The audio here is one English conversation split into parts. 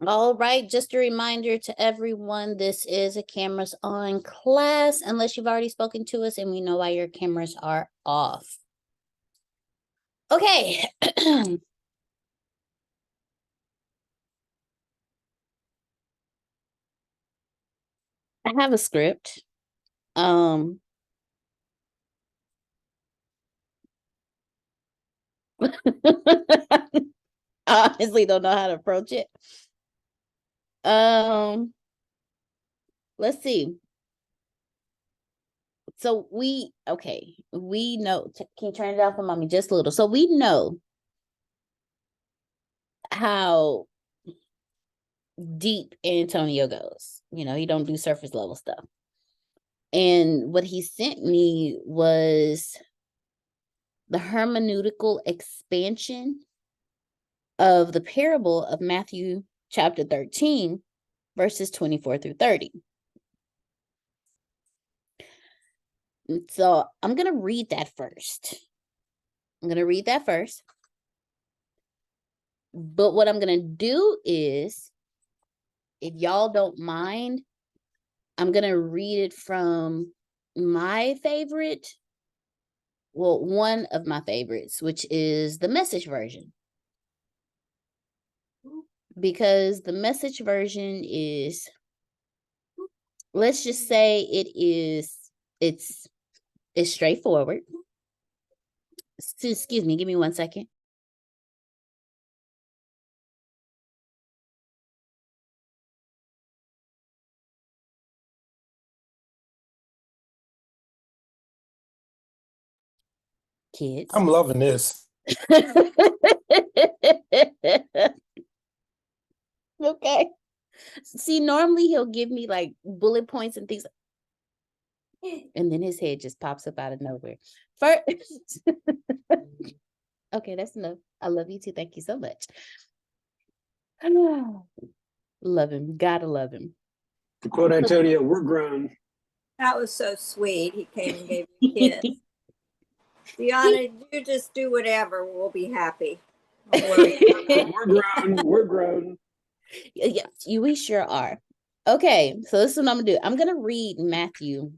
All right, just a reminder to everyone, this is a cameras on class, unless you've already spoken to us and we know why your cameras are off. Okay. I have a script. I honestly don't know how to approach it. Let's see. So we know, can you turn it off for mommy just a little? So we know how deep Antonio goes. You know, he don't do surface level stuff. And what he sent me was the hermeneutical expansion of the parable of Matthew chapter 13, verses 24 through 30. So I'm going to read that first. But what I'm going to do is, if y'all don't mind, I'm going to read it from my favorite, well, one of my favorites, which is the Message version. Because the Message version is, let's just say it's straightforward. Excuse me, give me 1 second. Kids. I'm loving this. Okay. See, normally he'll give me like bullet points and things, and then his head just pops up out of nowhere. First, okay, that's enough. I love you too. Thank you so much. Love him. Gotta love him. To quote Antonio, we're grown. That was so sweet. He came and gave me a kiss. Deanna, you just do whatever. We'll be happy. We're grown. We're grown. Yes, we sure are. Okay, so this is what I'm gonna do. I'm gonna read Matthew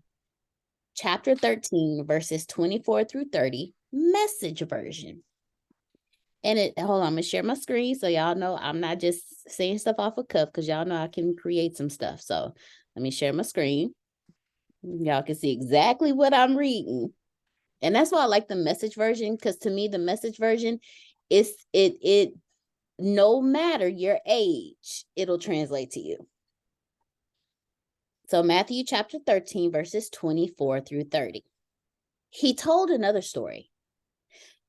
chapter 13, verses 24 through 30, Message version. And hold on, I'm gonna share my screen so y'all know I'm not just saying stuff off a cuff, because y'all know I can create some stuff. So let me share my screen. Y'all can see exactly what I'm reading. And that's why I like the Message version, because to me, the Message version is it no matter your age, it'll translate to you. So Matthew chapter 13, verses 24 through 30. He told another story.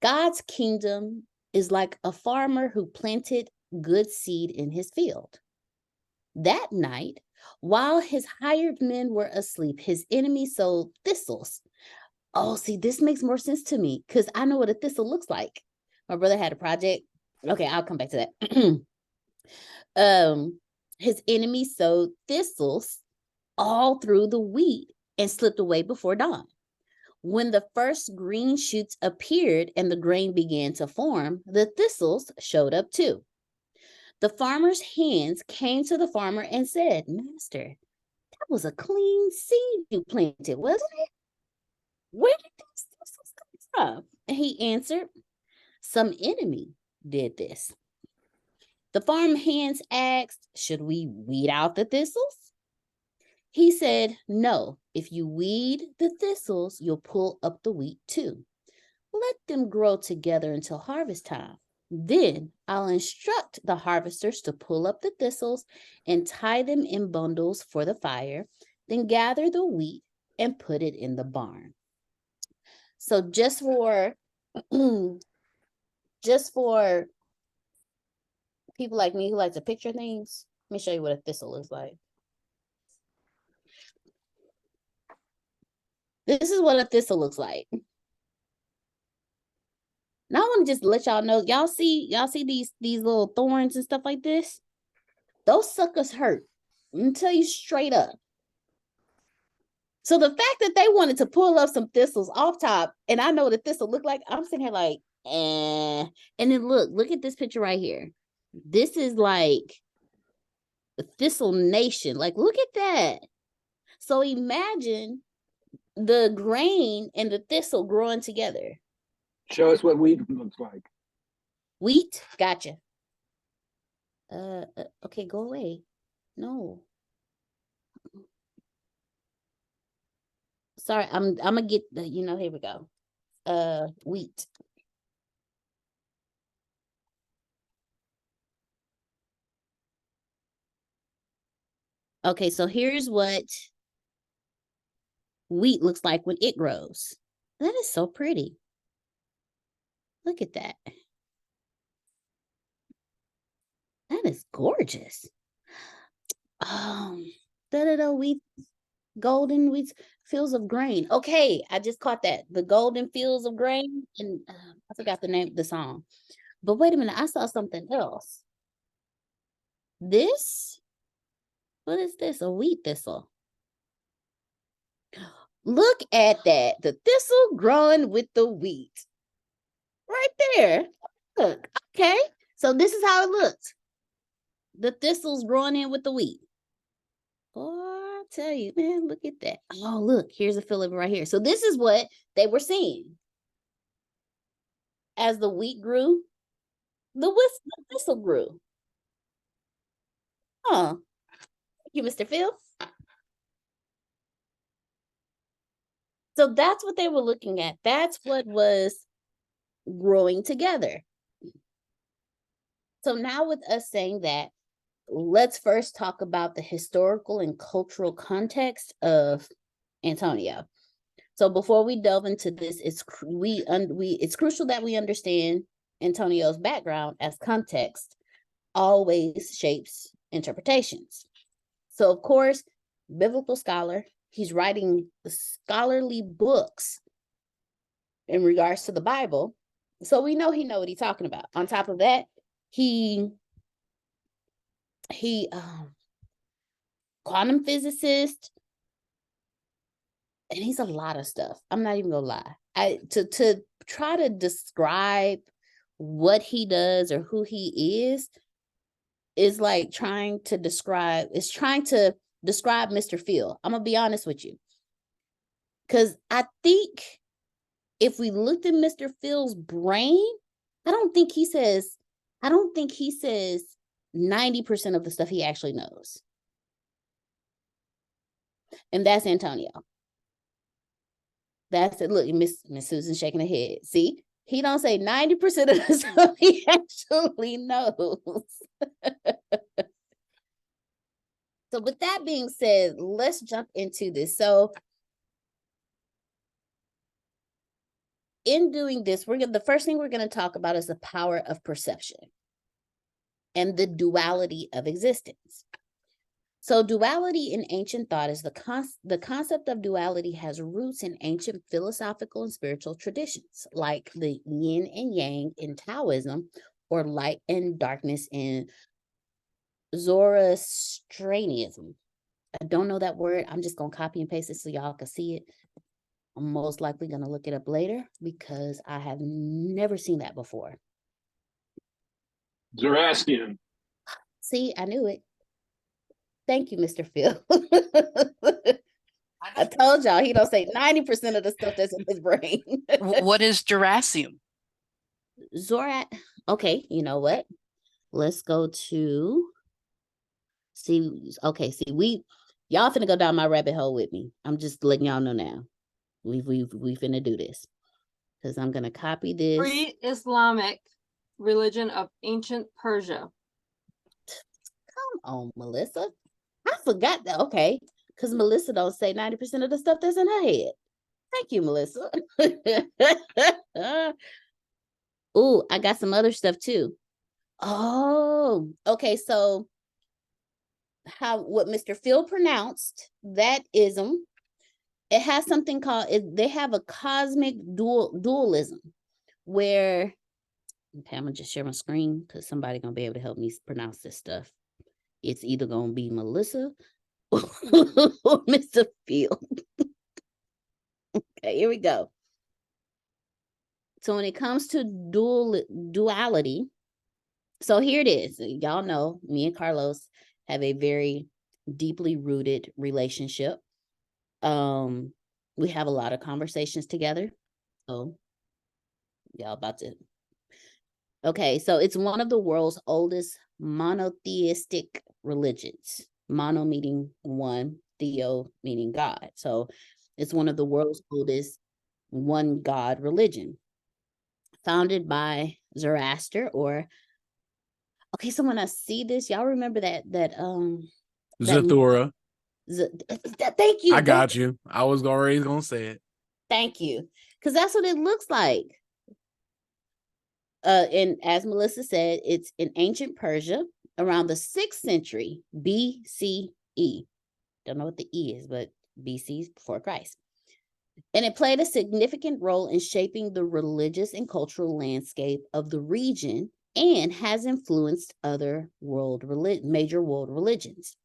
God's kingdom is like a farmer who planted good seed in his field. That night, while his hired men were asleep, his enemy sowed thistles. Oh, see, this makes more sense to me because I know what a thistle looks like. My brother had a project. Okay, I'll come back to that. His enemy sowed thistles all through the wheat and slipped away before dawn. When the first green shoots appeared and the grain began to form, the thistles showed up too. The farmer's hands came to the farmer and said, "Master, that was a clean seed you planted, wasn't it? Where did these thistles come from?" And he answered, "Some enemy did this." The farm hands asked, "Should we weed out the thistles?" He said, "No, if you weed the thistles, you'll pull up the wheat too. Let them grow together until harvest time. Then I'll instruct the harvesters to pull up the thistles and tie them in bundles for the fire, then gather the wheat and put it in the barn." So just for people like me who like to picture things, let me show you what a thistle looks like. This is what a thistle looks like. Now I want to just let y'all know, y'all see these little thorns and stuff like this? Those suckers hurt. I'm gonna tell you straight up. So the fact that they wanted to pull up some thistles off top, and I know what a thistle look like, I'm sitting here like, eh. And then look at this picture right here. This is like Thistle Nation. Like, look at that. So imagine the grain and the thistle growing together. Show us what wheat looks like. Wheat, gotcha. Okay, go away. No. Sorry, I'm gonna get the, here we go. Wheat. Okay, so here's what wheat looks like when it grows. That is so pretty. Look at that. That is gorgeous. Wheat, golden wheat fields of grain. Okay, I just caught that. The golden fields of grain, and I forgot the name of the song. But wait a minute, I saw something else. This, what is this? A wheat thistle. Look at that. The thistle growing with the wheat. Right there. Look, okay. So this is how it looks. The thistle's growing in with the wheat. Boy, I tell you, man, look at that. Oh, look, here's a fill of it right here. So this is what they were seeing. As the wheat grew, the thistle grew. Huh. Thank you, Mr. Phil. So that's what they were looking at. That's what was growing together. So now with us saying that, let's first talk about the historical and cultural context of Antonio. So before we delve into this, it's crucial that we understand Antonio's background, as context always shapes interpretations. So of course, biblical scholar, he's writing scholarly books in regards to the Bible. So we know he knows what he's talking about. On top of that, he quantum physicist, and he's a lot of stuff. I'm not even gonna lie. To try to describe what he does or who he is like trying to describe Mr. Phil. I'm gonna be honest with you, because I think if we looked at Mr. Phil's brain, I don't think he says 90% of the stuff he actually knows. And that's Antonio. That's it. Look, Miss Susan shaking her head. See, he don't say 90% of the stuff he actually knows. So with that being said, let's jump into this. So in doing this, the first thing we're going to talk about is the power of perception and the duality of existence. So duality in ancient thought is the concept of duality has roots in ancient philosophical and spiritual traditions, like the yin and yang in Taoism, or light and darkness in Zoroastrianism. I don't know that word. I'm just going to copy and paste it so y'all can see it. I'm most likely going to look it up later because I have never seen that before. Zoroastrian. See, I knew it. Thank you, Mr. Phil. I told y'all he don't say 90% of the stuff that's in his brain. What is Jurassium? Okay, you know what? Let's go to y'all finna go down my rabbit hole with me. I'm just letting y'all know now. We finna do this because I'm gonna copy this. Pre-Islamic religion of ancient Persia. Come on, Melissa. I forgot that. Okay, because Melissa don't say 90% of the stuff that's in her head. Thank you, Melissa. Oh, I got some other stuff too. Oh, okay. So what Mr. Phil pronounced, that ism, it has something called, they have a cosmic dualism where, okay, I'm gonna just share my screen because somebody gonna be able to help me pronounce this stuff. It's either gonna be Melissa or Mr. Phil. Okay, here we go. So when it comes to duality, so here it is. Y'all know me and Carlos have a very deeply rooted relationship. We have a lot of conversations together. So y'all about to. Okay, so it's one of the world's oldest monotheistic religions. Mono meaning one, theo meaning God. So it's one of the world's oldest one God religion. Founded by Zoroaster, or okay, so when I see this, y'all remember that Zathura. Thank you. I got you. I was already gonna say it. Thank you. Because that's what it looks like. And as Melissa said, it's in ancient Persia around the 6th century BCE. Don't know what the E is, but BC is before Christ. And it played a significant role in shaping the religious and cultural landscape of the region and has influenced other major world religions.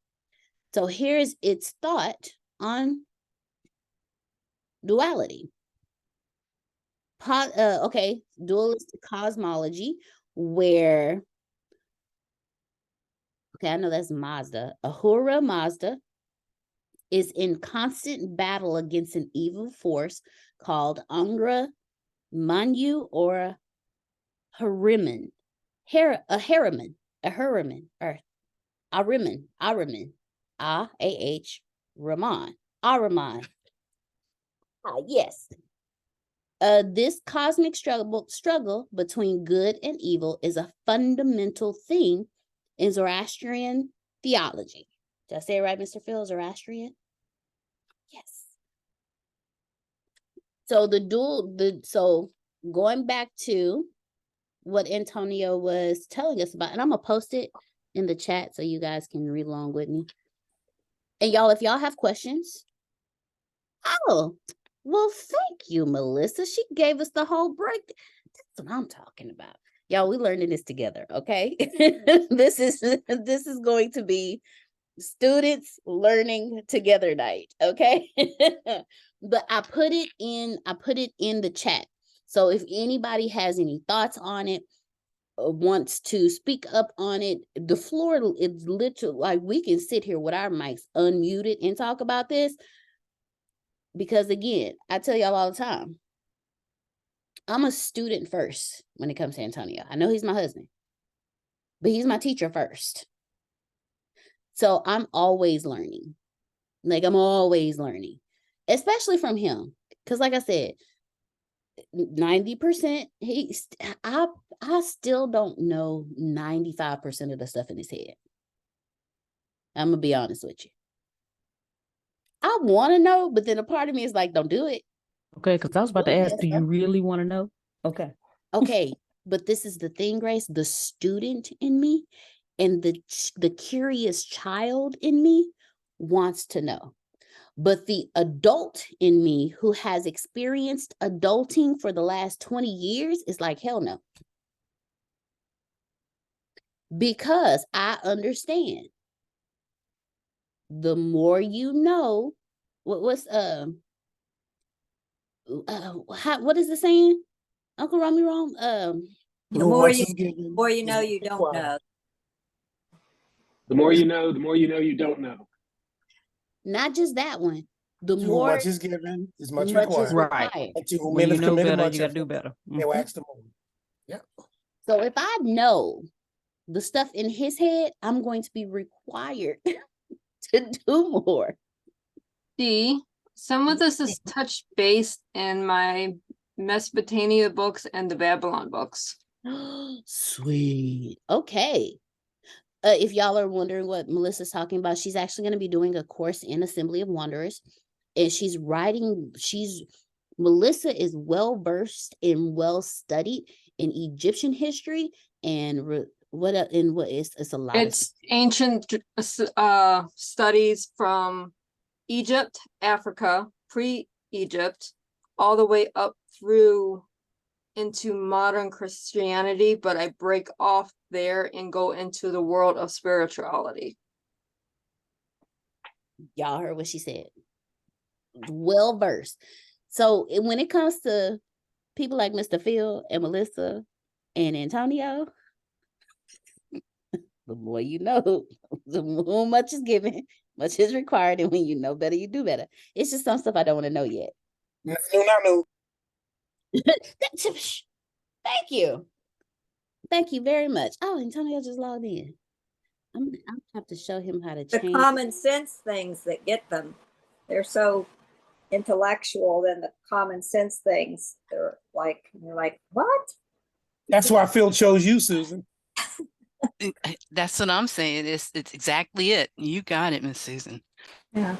So here's its thought on duality. Dualistic cosmology, where, okay, I know that's Mazda. Ahura Mazda is in constant battle against an evil force called Angra Mainyu, or Ahriman, Ahriman, Ahriman, Raman, Ahriman. Yes. This cosmic struggle between good and evil is a fundamental theme in Zoroastrian theology. Did I say it right, Mr. Phil? Zoroastrian? Yes. So so going back to what Antonio was telling us about, and I'm gonna post it in the chat so you guys can read along with me. And y'all, if y'all have questions, oh, well, thank you, Melissa. She gave us the whole break. That's what I'm talking about. Y'all, we learning this together, okay? This is going to be students learning together night, okay? But I put it in the chat. So if anybody has any thoughts on it, wants to speak up on it, the floor is literally like we can sit here with our mics unmuted and talk about this. Because again, I tell y'all all the time, I'm a student first when it comes to Antonio. I know he's my husband, but he's my teacher first. So I'm always learning. Like I'm always learning, especially from him. Because like I said, 90%, I still don't know 95% of the stuff in his head. I'm going to be honest with you. I want to know, but then a part of me is like, don't do it. Okay, because I was about to ask, do you really want to know? Okay. Okay, but this is the thing, Grace. The student in me and the curious child in me wants to know. But the adult in me who has experienced adulting for the last 20 years is like, hell no. Because I understand. The more you know, what is the saying? Uncle Romy Rome? The more you know, you don't know. The more you know, you don't know. Not just that one. The Too more much is given, as much much is required. required. And to whom When men you have know committed better, much you got to do effort, better. they wax the moon. Yeah. So if I know the stuff in his head, I'm going to be required to do more. D, some of this is touch based in my Mesopotamia books and the Babylon books. Sweet. Okay. If y'all are wondering what Melissa's talking about, she's actually going to be doing a course in Assembly of Wanderers, and Melissa is well versed and well studied in Egyptian history and it's a lot. It's ancient studies from Egypt, Africa, pre-Egypt, all the way up through into modern Christianity, but I break off there and go into the world of spirituality. Y'all heard what she said. Well versed. So when it comes to people like Mr. Phil and Melissa and Antonio, The more you know, the more much is given, much is required, and when you know better, you do better. It's just some stuff I don't want to know yet. No. Thank you. Thank you very much. Oh, Antonio just logged in. I'm gonna have to show him how to The change. common sense things that get them. They're so intellectual, then the common sense things, you're like, what? That's why Phil chose you, Susan. That's what I'm saying. It's exactly it. You got it, Miss Susan. Yeah.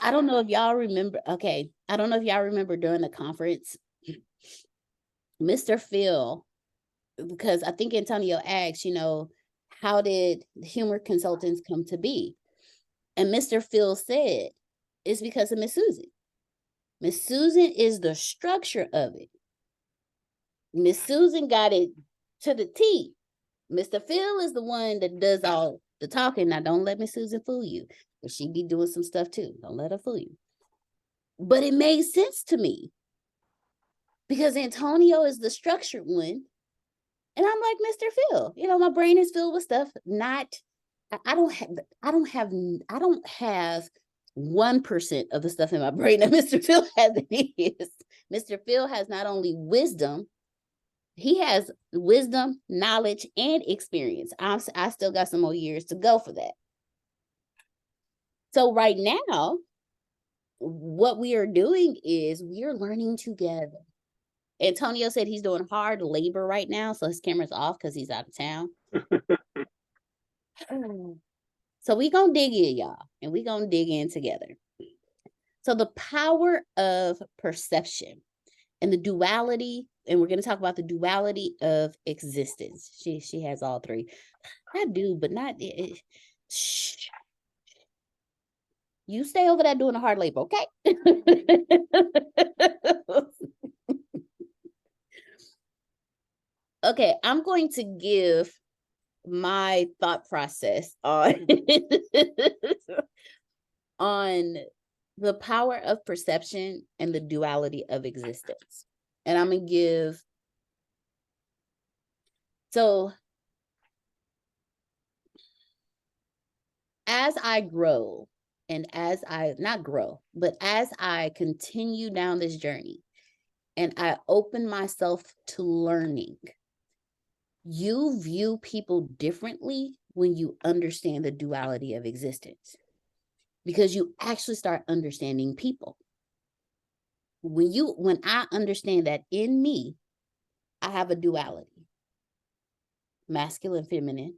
I don't know if y'all remember. Okay, I don't know if y'all remember during the conference, Mr. Phil, because I think Antonio asked, how did humor consultants come to be? And Mr. Phil said, it's because of Miss Susan. Miss Susan is the structure of it. Miss Susan got it to the T. Mr. Phil is the one that does all the talking. Now, don't let Miss Susan fool you. But she be doing some stuff too. Don't let her fool you. But it made sense to me because Antonio is the structured one. And I'm like, Mr. Phil, my brain is filled with stuff. I don't have 1% of the stuff in my brain that Mr. Phil has in his. Mr. Phil has not only wisdom, he has wisdom, knowledge, and experience. I still got some more years to go for that. So right now, what we are doing is we are learning together. Antonio said he's doing hard labor right now, so his camera's off because he's out of town. So we gonna dig in, y'all, and we gonna dig in together. So the power of perception and the duality, and we're gonna talk about the duality of existence. She has all three. I do, but not. Shh. You stay over there doing the hard labor, okay? Okay, I'm going to give my thought process on on the power of perception and the duality of existence. And I'm going to give, so as I grow and as I, not grow, but as I continue down this journey and I open myself to learning, you view people differently when you understand the duality of existence, because you actually start understanding people. When I understand that in me, I have a duality, masculine, feminine,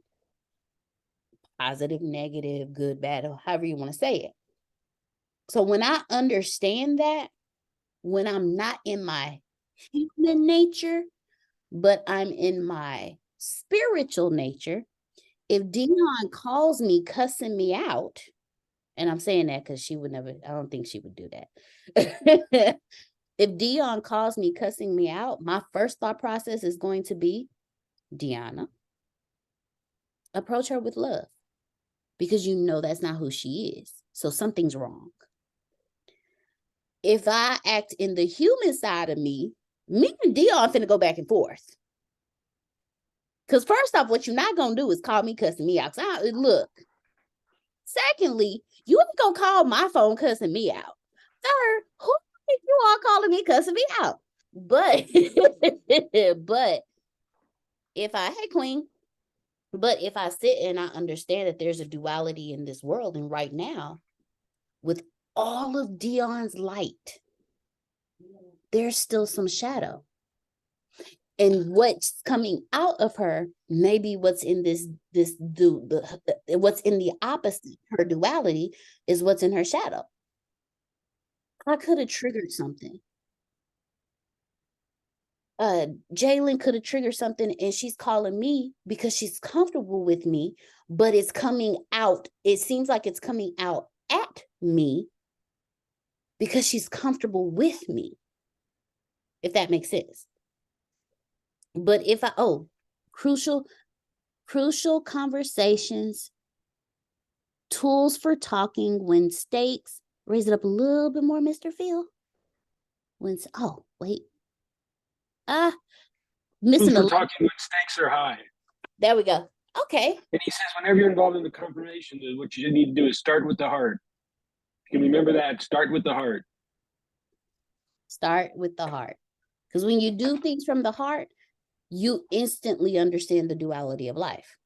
positive, negative, good, bad, or however you want to say it. So when I understand that, when I'm not in my human nature, but I'm in my spiritual nature, if Dion calls me cussing me out, and I'm saying that because she would never, I don't think she would do that. If Dion calls me cussing me out, my first thought process is going to be, Deanna, approach her with love, because that's not who she is. So something's wrong. If I act in the human side of me and Dion finna go back and forth. Because first off, what you're not going to do is call me cussing me out. Look. Secondly, you ain't going to call my phone cussing me out. Third, who think you all calling me cussing me out? But, hey, Queen, but if I sit and I understand that there's a duality in this world, and right now, with all of Dion's light, there's still some shadow. And what's coming out of her, maybe what's in what's in the opposite, her duality, is what's in her shadow. I could have triggered something. Jalen could have triggered something, and she's calling me because she's comfortable with me, but it's coming out. It seems like it's coming out at me because she's comfortable with me, if that makes sense. But if crucial conversations, tools for talking when stakes, raise it up a little bit more, Mr. Phil. Missing Who's for a talking when stakes are high? There we go. Okay. And he says, whenever you're involved in the confirmation, what you need to do is start with the heart. You can remember that. Start with the heart. Start with the heart. Because when you do things from the heart, you instantly understand the duality of life.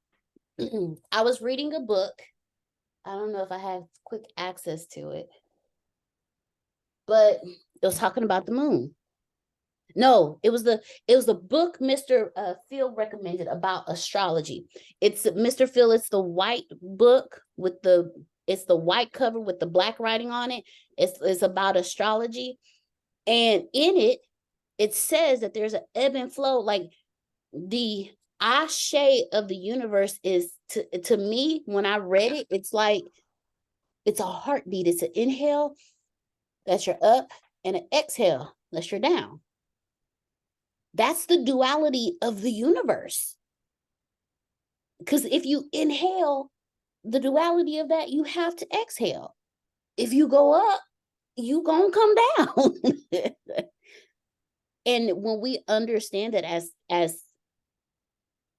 I was reading a book. I don't know if I have quick access to it, but it was talking about the moon. No, it was the book Mr. Phil recommended about astrology. It's Mr. Phil, it's the white book with it's the white cover with the black writing on it. It's about astrology. And in it, it says that there's an ebb and flow, like the ashe of the universe is to me, when I read it, it's like it's a heartbeat. It's an inhale, that's your up, and an exhale, that's your down. That's the duality of the universe. Because if you inhale the duality of that, you have to exhale. If you go up, you gonna come down. And when we understand that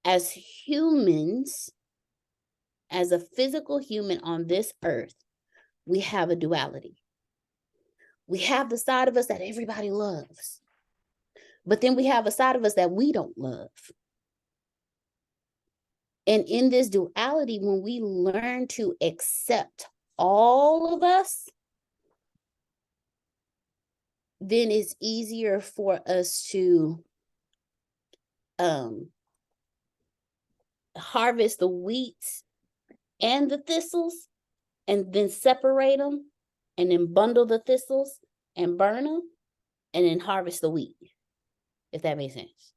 as humans, as a physical human on this earth, we have a duality. We have the side of us that everybody loves, but then we have a side of us that we don't love. And in this duality, when we learn to accept all of us, then it's easier for us to harvest the wheat and the thistles, and then separate them, and then bundle the thistles and burn them, and then harvest the wheat, if that makes sense.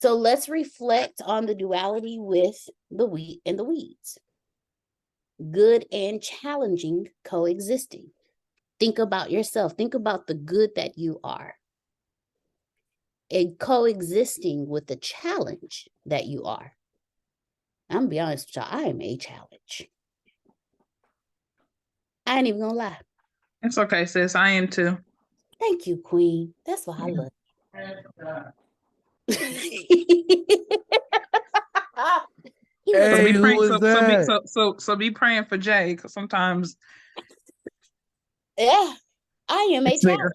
So let's reflect on the duality with the wheat and the weeds. Good and challenging coexisting. Think about yourself. Think about the good that you are, and coexisting with the challenge that you are. I'm gonna be honest with y'all, I am a challenge. I ain't even gonna lie. It's okay, sis. I am too. Thank you, Queen. That's why I love you. He So looks be Hey, praying. who is that? So be praying for Jay, because sometimes yeah, I am a it's there. challenge.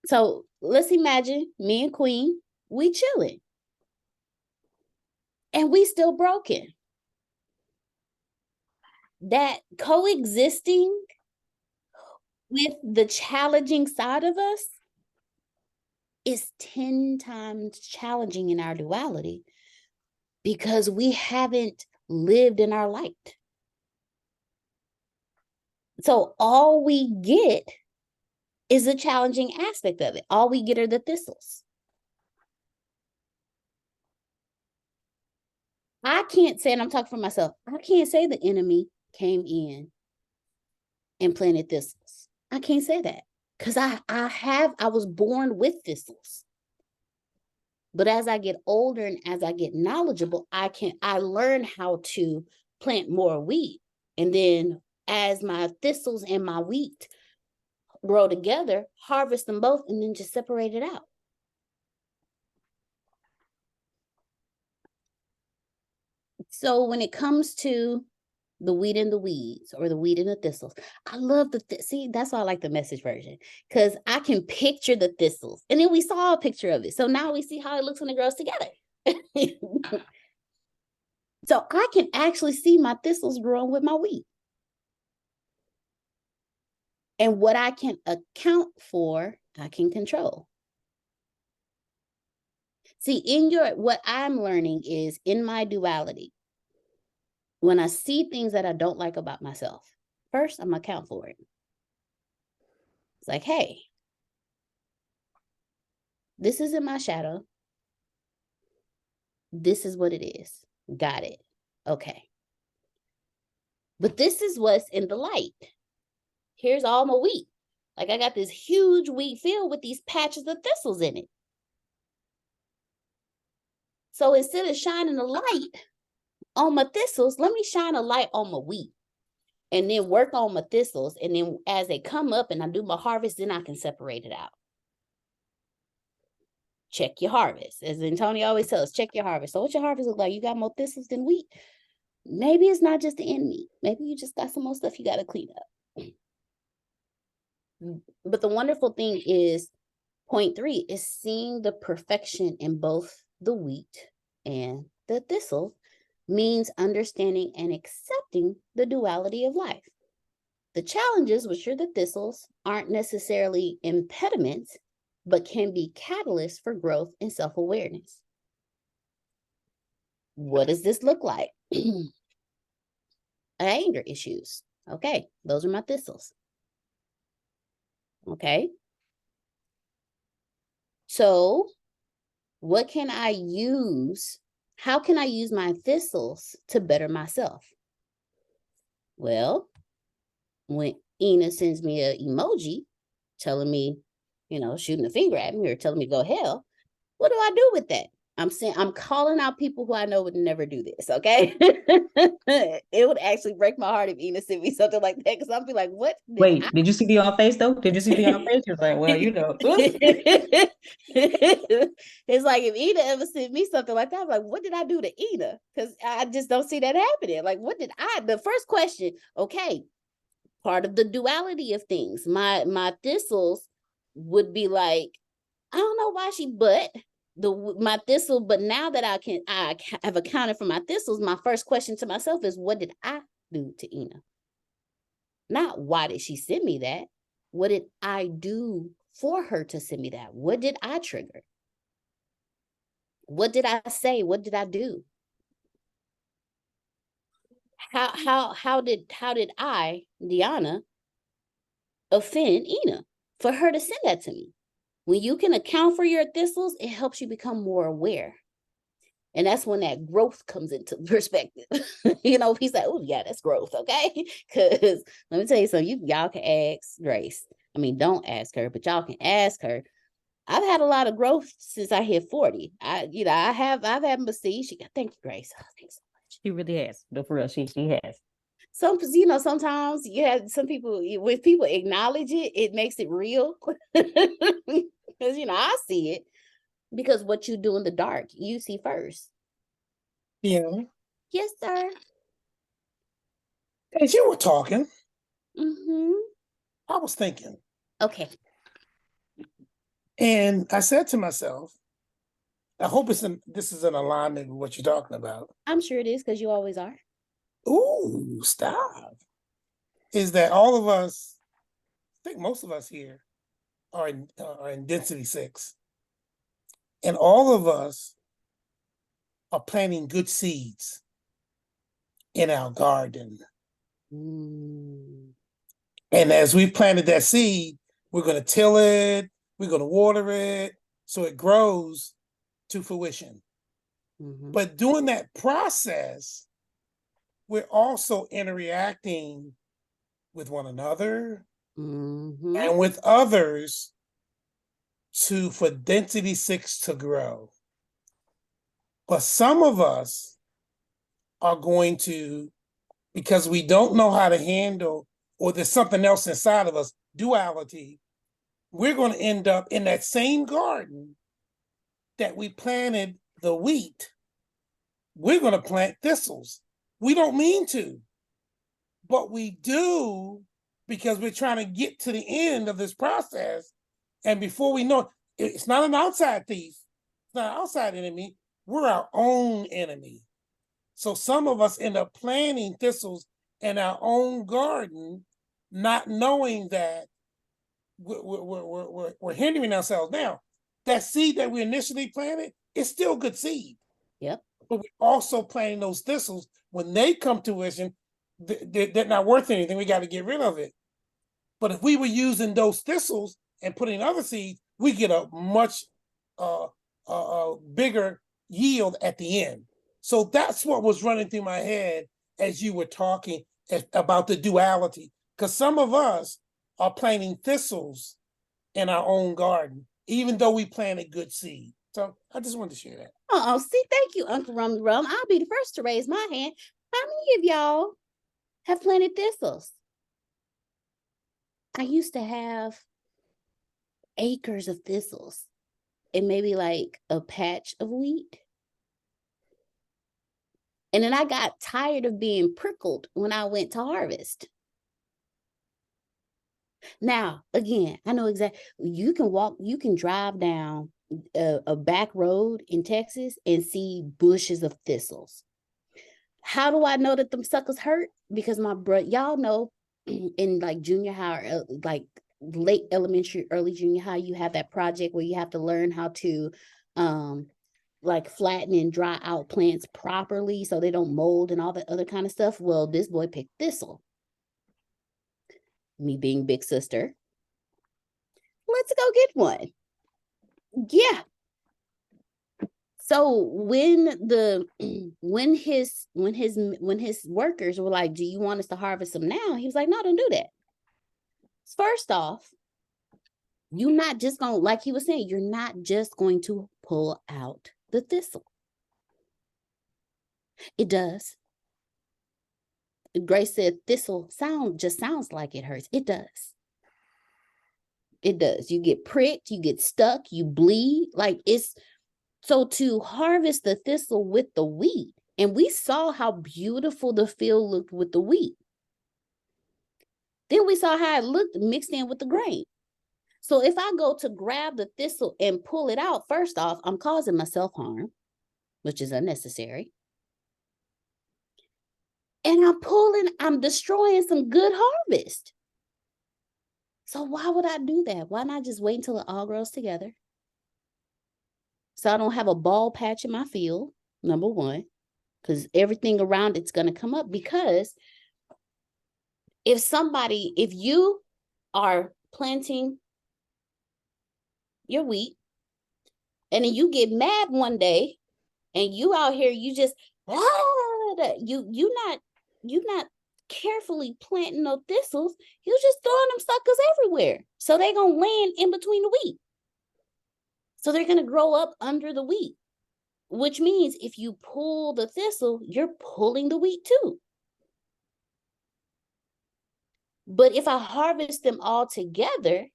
So let's imagine me and Queen, we chilling. And we still broken. That coexisting with the challenging side of us is 10 times challenging in our duality, because we haven't lived in our light. So all we get is a challenging aspect of it. All we get are the thistles. I can't say, and I'm talking for myself, I can't say the enemy came in and planted thistles. I can't say that, because I was born with thistles. But as I get older and as I get knowledgeable, I learn how to plant more wheat. And then as my thistles and my wheat grow together, harvest them both, and then just separate it out. So when it comes to the wheat and the weeds, or the wheat and the thistles, I love see, that's why I like the Message version, because I can picture the thistles, and then we saw a picture of it, so now we see how it looks when it grows together. So I can actually see my thistles growing with my wheat, and what I can account for, I can control. See, what I'm learning is, in my duality, when I see things that I don't like about myself, first I'm gonna account for it. It's like, hey, this isn't my shadow. This is what it is. Got it. Okay. But this is what's in the light. Here's all my wheat. Like, I got this huge wheat field with these patches of thistles in it. So instead of shining a light on my thistles, let me shine a light on my wheat, and then work on my thistles. And then as they come up and I do my harvest, then I can separate it out. check your harvest. As Antonio always tells us, check your harvest. So what your harvest look like? You got more thistles than wheat. Maybe it's not just the enemy. Maybe you just got some more stuff you got to clean up. But the wonderful thing is, point 3 is seeing the perfection in both the wheat and the thistle means understanding and accepting the duality of life. The challenges, which are the thistles, aren't necessarily impediments, but can be catalysts for growth and self-awareness. What does this look like? Anger issues. Okay, those are my thistles. Okay. So what can I use? How can I use my thistles to better myself? Well, when Ina sends me an emoji telling me, shooting a finger at me or telling me to go hell, what do I do with that? I'm calling out people who I know would never do this, okay? It would actually break my heart if Ina sent me something like that, because I'll be like, what? Did you see me on face though? Did you see me on face? You're like, well, It's like if Ina ever sent me something like that, I'm like, what did I do to Ina? Because I just don't see that happening. Like, what did the first question, okay, part of the duality of things, my thistles would be like, I don't know why my thistle, but now that I have accounted for my thistles, my first question to myself is, what did I do to Ina? Not why did she send me that? What did I do for her to send me that? What did I trigger? What did I say? What did I do? How did I, Deanna, offend Ina for her to send that to me? When you can account for your thistles, it helps you become more aware. And that's when that growth comes into perspective. He's like, oh, yeah, that's growth, okay? Because let me tell you something, y'all can ask Grace. I mean, don't ask her, but y'all can ask her. I've had a lot of growth since I hit 40. I've had Massage. Thank you, Grace. Oh, thanks so much. She really has. No, for real, she has. Sometimes you have some people, when people acknowledge it, it makes it real. Because, I see it. Because what you do in the dark, you see first. Yeah. Yes, sir. As you were talking, Mm-hmm. I was thinking, Okay. and I said to myself, I hope this is in alignment with what you're talking about. I'm sure it is, because you always are. Ooh, stop. Is that all of us, I think most of us here are in density 6. And all of us are planting good seeds in our garden. Mm. And as we planted that seed, we're going to till it, we're going to water it, so it grows to fruition. Mm-hmm. But during that process, we're also interacting with one another Mm-hmm. and with others for density 6 to grow. But some of us are going to, because we don't know how to handle, or there's something else inside of us, duality, we're going to end up in that same garden that we planted the wheat. We're going to plant thistles. We don't mean to, but we do, because we're trying to get to the end of this process. And before we know it, it's not an outside thief, it's not an outside enemy, we're our own enemy. So some of us end up planting thistles in our own garden, not knowing that we're hindering ourselves. Now, that seed that we initially planted is still good seed. Yep. But we're also planting those thistles. When they come to fruition, they're not worth anything. We got to get rid of it. But if we were using those thistles and putting other seeds, we get a much bigger yield at the end. So that's what was running through my head as you were talking about the duality. Because some of us are planting thistles in our own garden, even though we planted good seed. So I just wanted to share that. Oh, see, thank you, Uncle Rum Rum. I'll be the first to raise my hand. How many of y'all have planted thistles? I used to have acres of thistles. and maybe like a patch of wheat. And then I got tired of being prickled when I went to harvest. Now, again, I know exactly, you can drive down a back road in Texas and see bushes of thistles. How do I know that them suckers hurt? Because my brother, y'all know in like junior high, or like late elementary, early junior high, you have that project where you have to learn how to like flatten and dry out plants properly so they don't mold and all that other kind of stuff. Well, this boy picked thistle. Me being big sister, let's go get one. Yeah. So when his workers were like, do you want us to harvest them now? He was like, no, don't do that. First off, you're not just going to, like he was saying, you're not just going to pull out the thistle. It does. Grace said thistle just sounds like it hurts. It does. It does. You get pricked, you get stuck, you bleed. Like it's, so to harvest the thistle with the wheat, and we saw how beautiful the field looked with the wheat. Then we saw how it looked mixed in with the grain. So if I go to grab the thistle and pull it out, first off, I'm causing myself harm, which is unnecessary. And I'm destroying some good harvest. So why would I do that? Why not just wait until it all grows together? So I don't have a bald patch in my field, number one, because everything around it's going to come up. Because if you are planting your wheat and then you get mad one day and you out here, you just, you're not carefully planting no thistles, you just throwing them suckers everywhere. So they're going to land in between the wheat. So they're going to grow up under the wheat, which means if you pull the thistle, you're pulling the wheat too. But if I harvest them all together,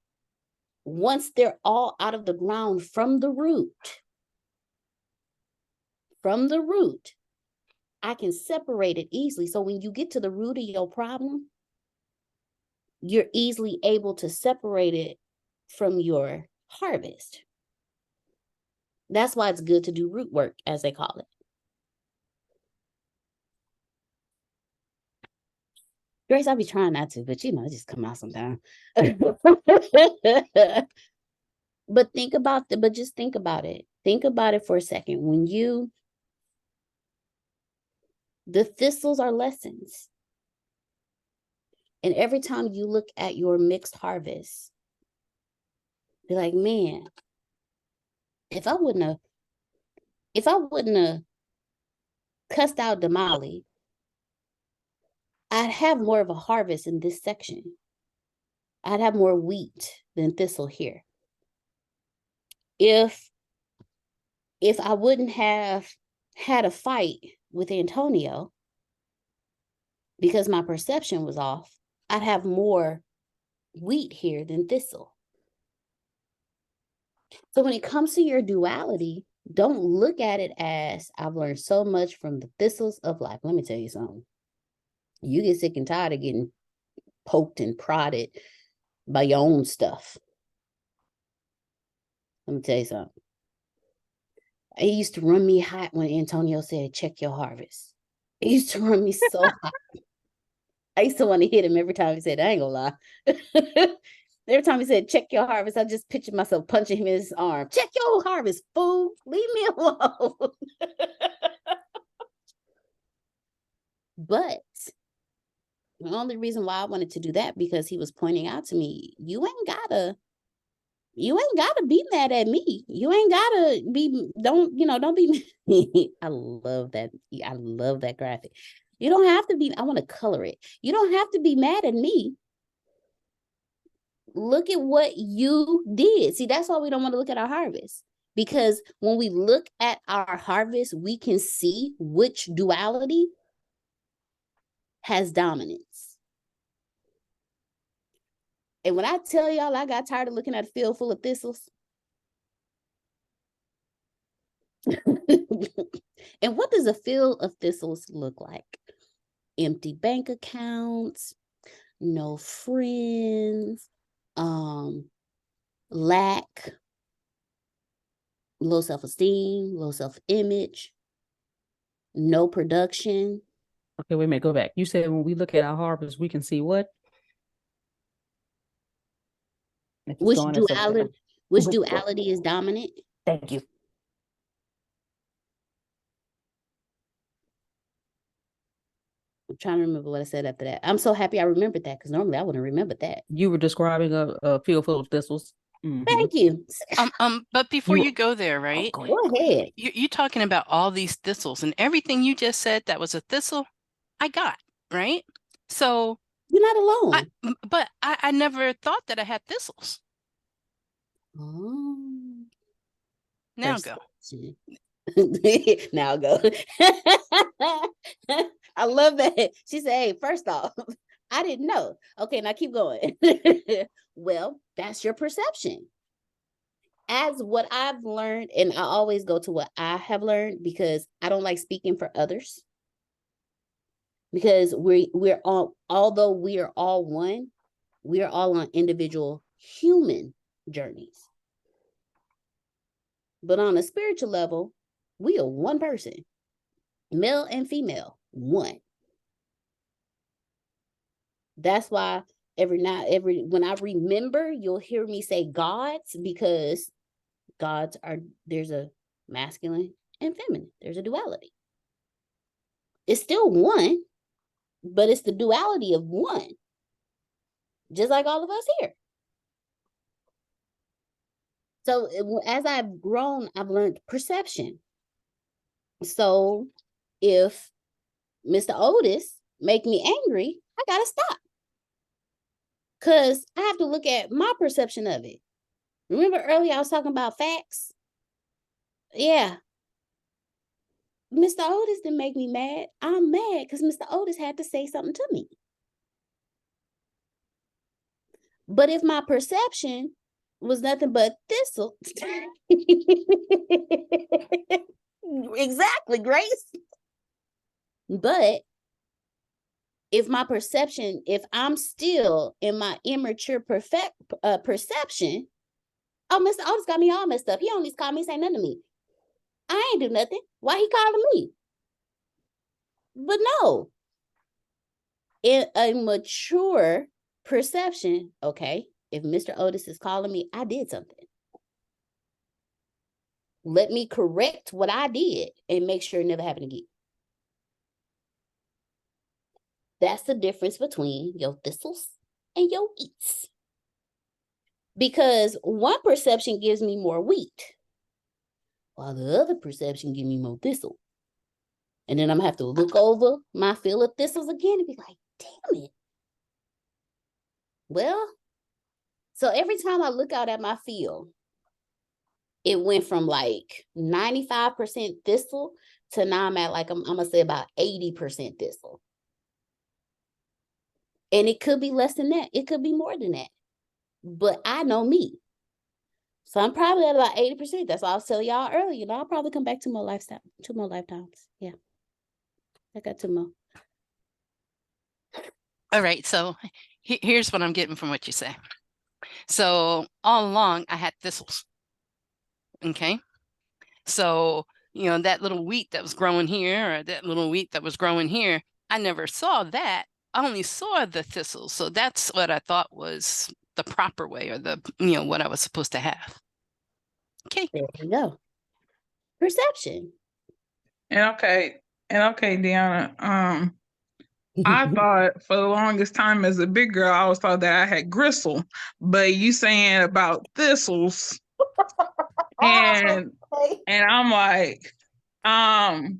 once they're all out of the ground from the root, I can separate it easily. So when you get to the root of your problem, you're easily able to separate it from your harvest. That's why it's good to do root work, as they call it. Grace, I'll be trying not to, but it just come out sometimes. But just think about it. Think about it for a second. The thistles are lessons. And every time you look at your mixed harvest, be like, man, if I wouldn't have cussed out Damali, I'd have more of a harvest in this section. I'd have more wheat than thistle here. If I wouldn't have had a fight with Antonio because my perception was off, I'd have more wheat here than thistle. So when it comes to your duality, don't look at it as I've learned so much from the thistles of life. Let me tell you something. You get sick and tired of getting poked and prodded by your own stuff. Let me tell you something. It used to run me hot when Antonio said, check your harvest. It used to run me so hot. I used to want to hit him every time he said, I ain't gonna lie. Every time he said, check your harvest, I just pictured myself punching him in his arm. Check your harvest, fool. Leave me alone. But the only reason why I wanted to do that, because he was pointing out to me, you ain't gotta be mad at me. You ain't gotta be, don't be. I love that graphic. You don't have to be, I want to color it. You don't have to be mad at me. Look at what you did. See, that's why we don't want to look at our harvest. Because when we look at our harvest, we can see which duality has dominance. And when I tell y'all I got tired of looking at a field full of thistles, And what does a field of thistles look like? Empty bank accounts, no friends, lack, low self-esteem, low self-image, no production. Okay, wait a minute, go back. You said when we look at our harvest, we can see what? If it's Which going as a- duality is dominant? Thank you. I'm trying to remember what I said after that. I'm so happy I remembered that because normally I wouldn't remember that. You were describing a field full of thistles. Mhm. Thank you. But before You- you go there, right? go Go ahead. You're talking about all these thistles and everything you just said that was a thistle, I got, right? So, You're not alone. but I never thought that I had thistles. Oh, Now go. perception. Now go. I love that. She said, hey, first off, I didn't know. Okay, now keep going. Well, that's your perception. As what I've learned, and I always go to what I have learned because I don't like speaking for others. Because we're all, although we are all one, we are all on individual human journeys. But on a spiritual level, we are one person, male and female, one. That's why when I remember, you'll hear me say gods, because gods are, there's a masculine and feminine. There's a duality. It's still one, but it's the duality of one. Just like all of us here. So as I've grown, I've learned perception. So if Mr. Otis make me angry, I gotta stop. Because I have to look at my perception of it. Remember earlier I was talking about facts? Yeah. Mr. Otis didn't make me mad. I'm mad because Mr. Otis had to say something to me. But if my perception was nothing but Thistle. Exactly, Grace. But if my perception, if I'm still in my immature perception, oh, Mr. Otis got me all messed up. He only called me, say nothing to me. I ain't do nothing. Why he calling me? But no, in a mature perception, okay, if Mr. Otis is calling me, I did something. Let me correct what I did and make sure it never happened again. That's the difference between your thistles and your wheats. Because one perception gives me more wheat, while the other perception gives me more thistle. And then I'm gonna have to look over my field of thistles again and be like, damn it. Well, so every time I look out at my field, it went from like 95% thistle to now I'm at like, I'm gonna say about 80% thistle. And it could be less than that. It could be more than that. But I know me. So I'm probably at about 80%. That's why I was telling y'all earlier. I'll probably come back 2 more lifetimes. Yeah. I got 2 more. All right. So here's what I'm getting from what you say. So all along I had thistles. Okay. So, that little wheat that was growing here or that little wheat that was growing here, I never saw that. I only saw the thistles. So that's what I thought was the proper way, or what I was supposed to have. Okay. There you go. Perception. And okay, Deanna. I thought for the longest time as a big girl, I always thought that I had gristle, but you saying about thistles, and I'm like, I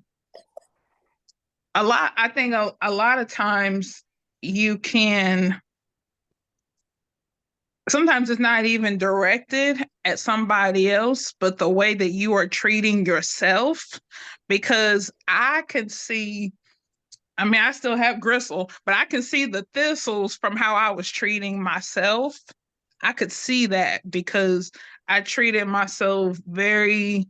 think a lot of times you can, sometimes it's not even directed at somebody else, but the way that you are treating yourself, because I can see, I still have gristle, but I can see the thistles from how I was treating myself. I could see that because I treated myself very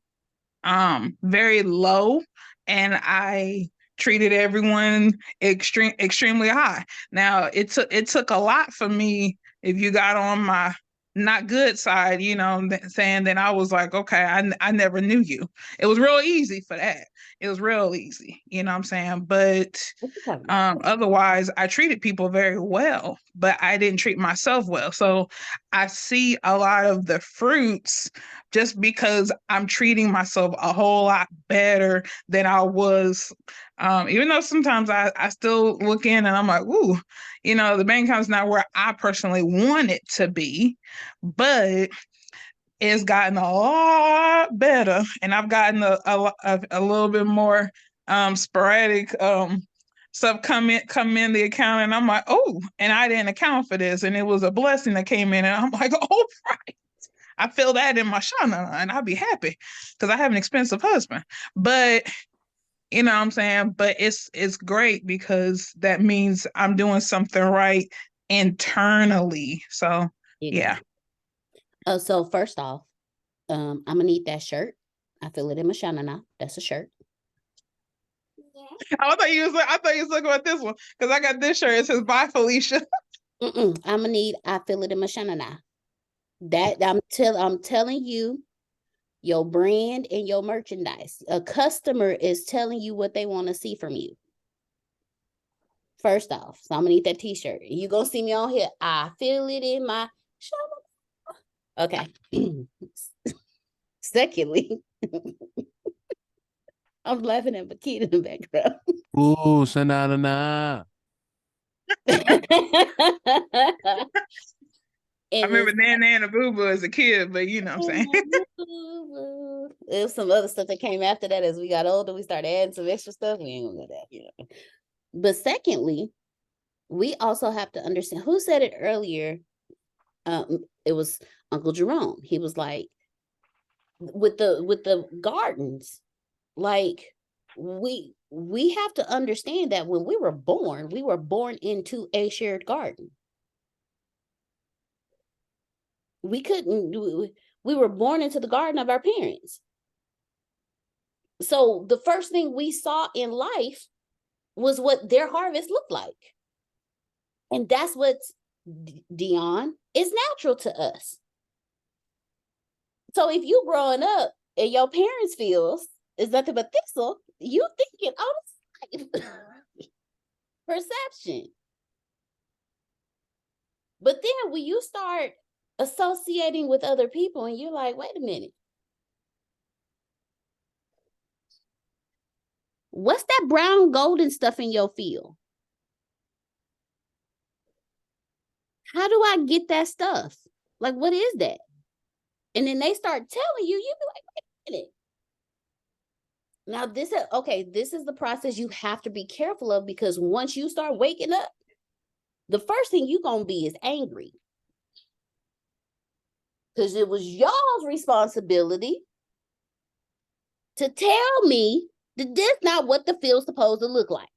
very low, and I treated everyone extremely high. Now it took a lot for me. If you got on my not good side, you know, saying that, I was like, okay, I never knew you. It was real easy for that. It was real easy, you know what I'm saying? But otherwise, I treated people very well, but I didn't treat myself well. So I see a lot of the fruits just because I'm treating myself a whole lot better than I was. Even though sometimes I still look in and I'm like, ooh, you know, the bank account's not where I personally want it to be, but it's gotten a lot better, and I've gotten a little bit more sporadic stuff come in the account, and I'm like, oh, and I didn't account for this, and it was a blessing that came in, and I'm like, oh, right. I feel that in my shana, and I'll be happy because I have an expensive husband. But you know what I'm saying? But it's great because that means I'm doing something right internally. So yeah. Oh, so first off, I'm gonna need that shirt. I feel it in my shana now. That's a shirt. I thought you was looking at this one because I got this shirt. It says "Bye, Felicia." I'm gonna need. I feel it in my shana now. That I'm telling you, your brand and your merchandise. A customer is telling you what they want to see from you. First off, so I'm gonna need that T-shirt. You gonna see me on here. I feel it in my shana. Okay. Secondly, I'm laughing at Makita in the background. Ooh, Sanana. I remember Nana and Boo Boo as a kid, but you know what I'm saying. There was some other stuff that came after that. As we got older, we started adding some extra stuff. We ain't gonna do that, you know. But secondly, we also have to understand who said it earlier. It was Uncle Jerome. He was like, with the gardens, like we have to understand that when we were born into a shared garden. We were born into the garden of our parents. So the first thing we saw in life was what their harvest looked like. And that's what, Dion, is natural to us. So if you growing up in your parents' fields is nothing but thistle, you thinking, oh, this is perception. But then when you start associating with other people and you're like, wait a minute, what's that brown golden stuff in your field? How do I get that stuff? Like, what is that? And then they start telling you, you be like, wait a minute. Now this is the process you have to be careful of, because once you start waking up, the first thing you're going to be is angry. Because it was y'all's responsibility to tell me that this not what the field's supposed to look like.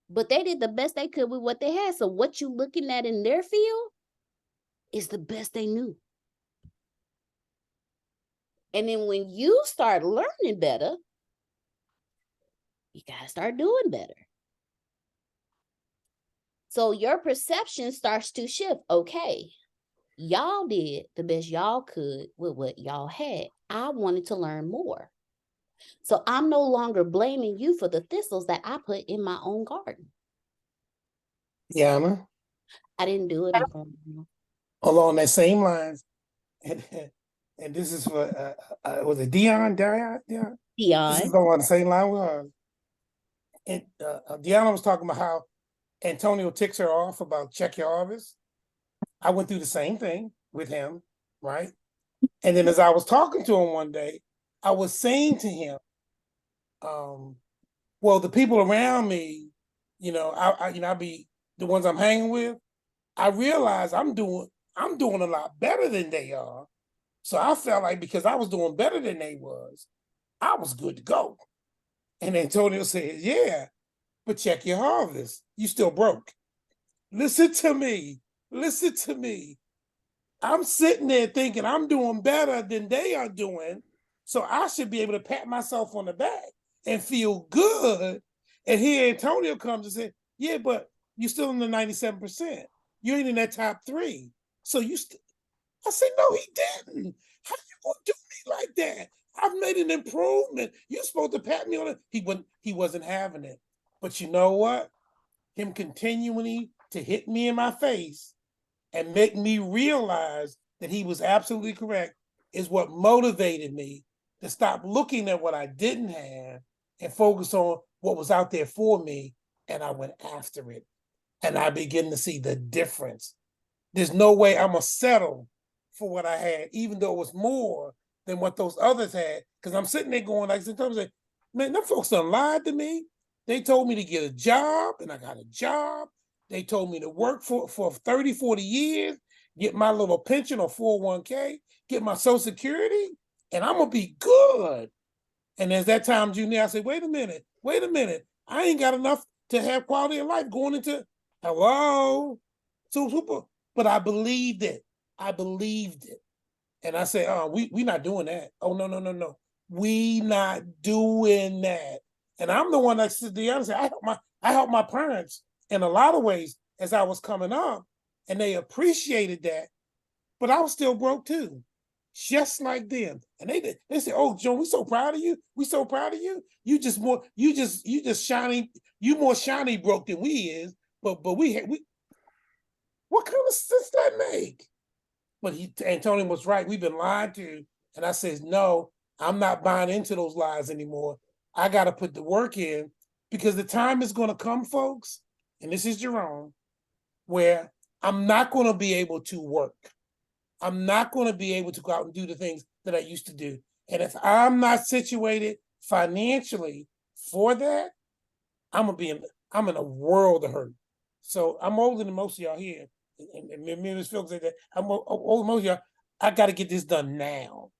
But they did the best they could with what they had. So what you looking at in their field is the best they knew. And then when you start learning better, you got to start doing better. So your perception starts to shift. Okay, y'all did the best y'all could with what y'all had. I wanted to learn more. So I'm no longer blaming you for the thistles that I put in my own garden. Yana, I didn't do it. along that same lines, and this is for was it Dion? This is along the same line with us. And Deanna was talking about how Antonio ticks her off about check your harvest. I went through the same thing with him, right? And then as I was talking to him one day, I was saying to him, well, the people around me, you know, I be the ones I'm hanging with. I realize I'm doing a lot better than they are. So I felt like because I was doing better than they was, I was good to go. And Antonio said, yeah, but check your harvest. You still broke. Listen to me. Listen to me. I'm sitting there thinking I'm doing better than they are doing. So I should be able to pat myself on the back and feel good. And here Antonio comes and says, yeah, but you're still in the 97%. You ain't in that top 3. So I said, no, he didn't. How you gonna do me like that? I've made an improvement. You're supposed to pat me on it. He wasn't having it. But you know what? Him continually to hit me in my face and make me realize that he was absolutely correct is what motivated me to stop looking at what I didn't have and focus on what was out there for me. And I went after it. And I began to see the difference. There's no way I'm going to settle for what I had, even though it was more than what those others had. Because I'm sitting there going, like, sometimes, like, man, them folks done lied to me. They told me to get a job, and I got a job. They told me to work for 30, 40 years, get my little pension or 401k, get my Social Security, and I'm going to be good. And as that time drew near, I said, wait a minute. I ain't got enough to have quality of life going into, hello? So, but I believed it. And I said, oh, we not doing that. Oh, no. We not doing that. And I'm the one that said, I helped my parents in a lot of ways as I was coming up, and they appreciated that. But I was still broke too, just like them. And they said, oh, Joan, we so proud of you. We so proud of you. You just shiny. You more shiny broke than we is. But we what kind of sense that make? But Antonio was right. We've been lied to. And I says, no, I'm not buying into those lies anymore. I got to put the work in, because the time is going to come, folks, and this is Jerome, where I'm not going to be able to work. I'm not going to be able to go out and do the things that I used to do. And if I'm not situated financially for that, I'm in a world of hurt. So I'm older than most of y'all here. And me and Ms. Phillips said that I'm older than most of y'all. I got to get this done now.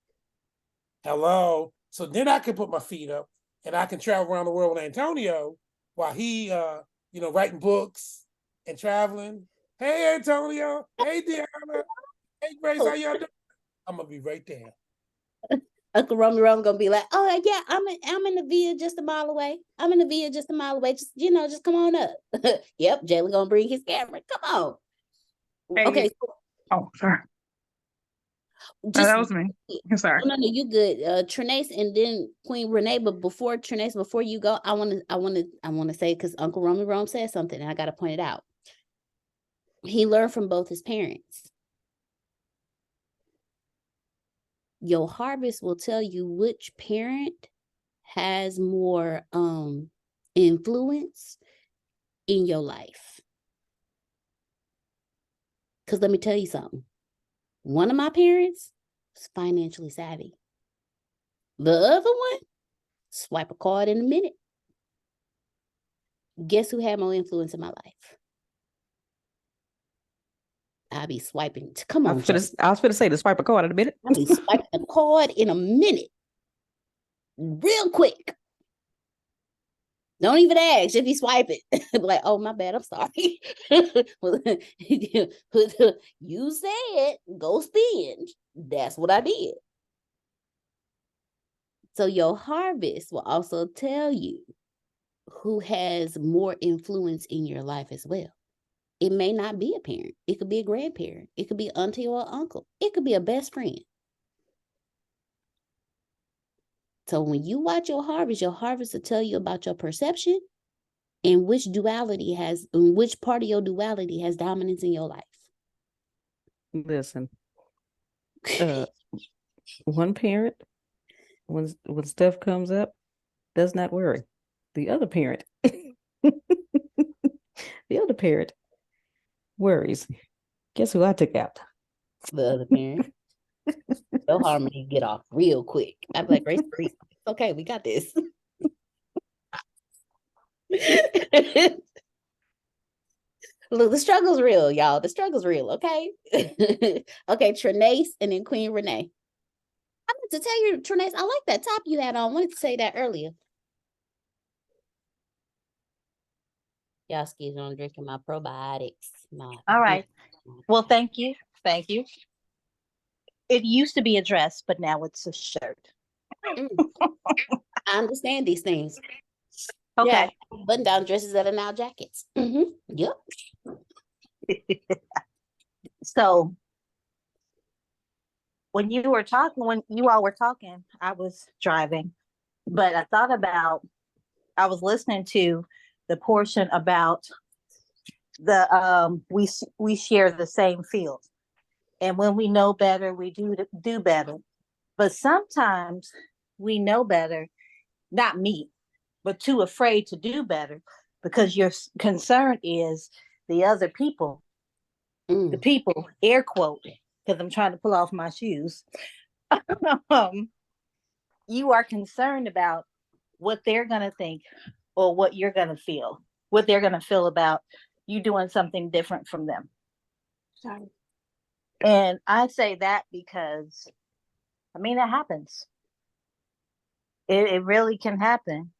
Hello. So then I can put my feet up and I can travel around the world with Antonio while he, writing books and traveling. Hey, Antonio. Hey, Deanna. Hey, Grace. How y'all doing? I'm gonna be right there. Uncle Romero gonna be like, oh yeah, I'm in the villa just a mile away. I'm in the villa just a mile away. Just come on up. Yep, Jalen gonna bring his camera. Come on. Hey, Okay. oh, sorry. Just, that was me. Sorry. No, you good. Trinace and then Queen Renee. But before Trinace, before you go, I want to say, because Uncle Romero said something, and I got to point it out. He learned from both his parents. Your harvest will tell you which parent has more influence in your life. Because let me tell you something. One of my parents was financially savvy. The other one, swipe a card in a minute. Guess who had more influence in my life? I'll be swiping. Come on, I was going to say to swipe a card in a minute. I'll be swiping the card in a minute. Real quick. Don't even ask if you swipe it. Like, oh, my bad, I'm sorry. You said go spend. That's what I did. So your harvest will also tell you who has more influence in your life as well. It may not be a parent. It could be a grandparent. It could be auntie or uncle. It could be a best friend. So when you watch your harvest will tell you about your perception and which part of your duality has dominance in your life. Listen, one parent, when stuff comes up, does not worry. The other parent, worries. Guess who I took out? The other parent. No harmony get off real quick. I'd be like, Grace, it's okay, we got this. Look, the struggle's real, y'all. The struggle's real, okay? Okay, Trinace and then Queen Renee. I meant to tell you, Trinace, I like that top you had on. I wanted to say that earlier. Y'all excuse me, I'm drinking my probiotics. All right. Well, thank you. It used to be a dress, but now it's a shirt. Mm. I understand these things. Okay. Yeah, button down dresses that are now jackets. Yep. So when you all were talking, I was driving, but I thought about, I was listening to the portion about we share the same field, and when we know better, we do better. But sometimes we know better, not me, but too afraid to do better because your concern is the other people, the people, air quote, because I'm trying to pull off my shoes. You are concerned about what they're going to think or what you're going to feel, what they're going to feel about you doing something different from them. Sorry. And I say that because, I mean, it happens. It really can happen.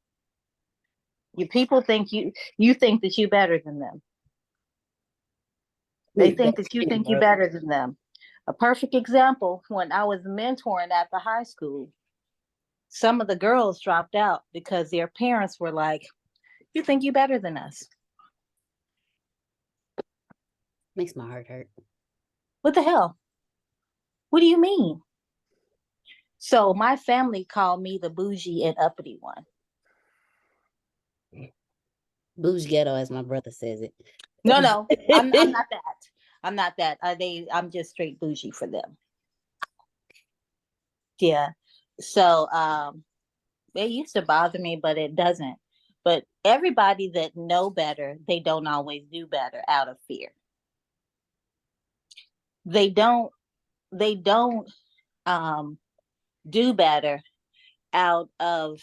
You people think you think that you're better than them. They think that you think you're better than them. A perfect example, when I was mentoring at the high school, some of the girls dropped out because their parents were like, you think you're better than us. Makes my heart hurt. What the hell? What do you mean? So my family called me the bougie and uppity one. Bougie ghetto, as my brother says it. No, I'm not that. I'm not that. I'm just straight bougie for them. Yeah. So it used to bother me, but it doesn't. But everybody that know better, they don't always do better out of fear. They don't do better out of,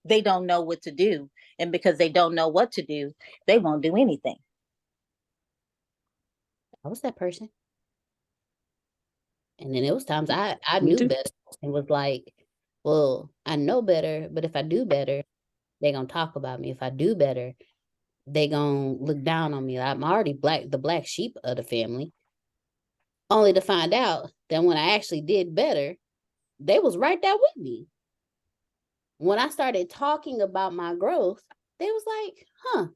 they don't know what to do. And because they don't know what to do, they won't do anything. I was that person. And then it was times I Me knew too. better and was like, well, I know better, but if I do better, they're gonna talk about me. If I do better, they gonna look down on me. I'm already the black sheep of the family. Only to find out that when I actually did better, they was right there with me. When I started talking about my growth, they was like, huh,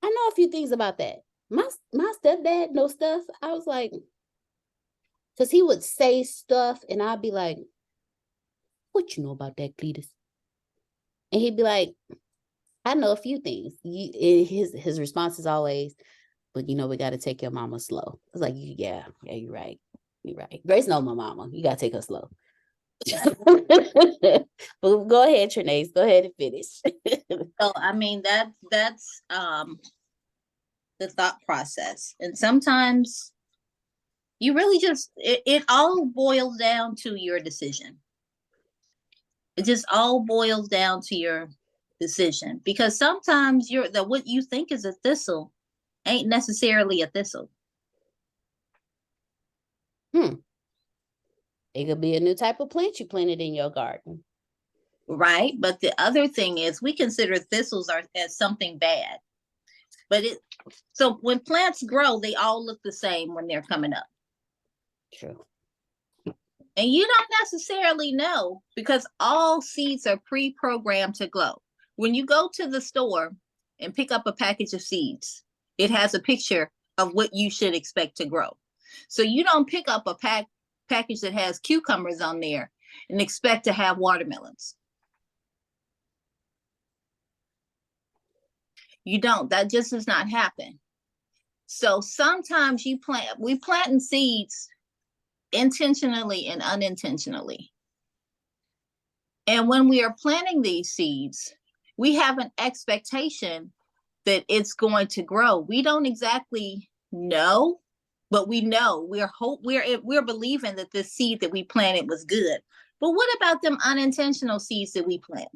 I know a few things about that. My stepdad knows stuff. I was like, because he would say stuff and I'd be like, what you know about that, Cletus? And he'd be like, I know a few things. His response is always, but we got to take your mama slow. I was like, yeah, you're right. You're right. Grace knows my mama. You got to take her slow. But go ahead, Trinace. Go ahead and finish. So I mean that's the thought process. And sometimes you really just it all boils down to your decision. It just all boils down to your decision, because sometimes what you think is a thistle ain't necessarily a thistle. It could be a new type of plant you planted in your garden. Right. But the other thing is we consider thistles as something bad. But so when plants grow, they all look the same when they're coming up. True. And you don't necessarily know, because all seeds are pre-programmed to grow. When you go to the store and pick up a package of seeds, it has a picture of what you should expect to grow. So you don't pick up a package that has cucumbers on there and expect to have watermelons. You don't. That just does not happen. So sometimes we plant seeds intentionally and unintentionally. And when we are planting these seeds, we have an expectation that it's going to grow. We don't exactly know, but we know we're believing that the seed that we planted was good. But what about them unintentional seeds that we plant?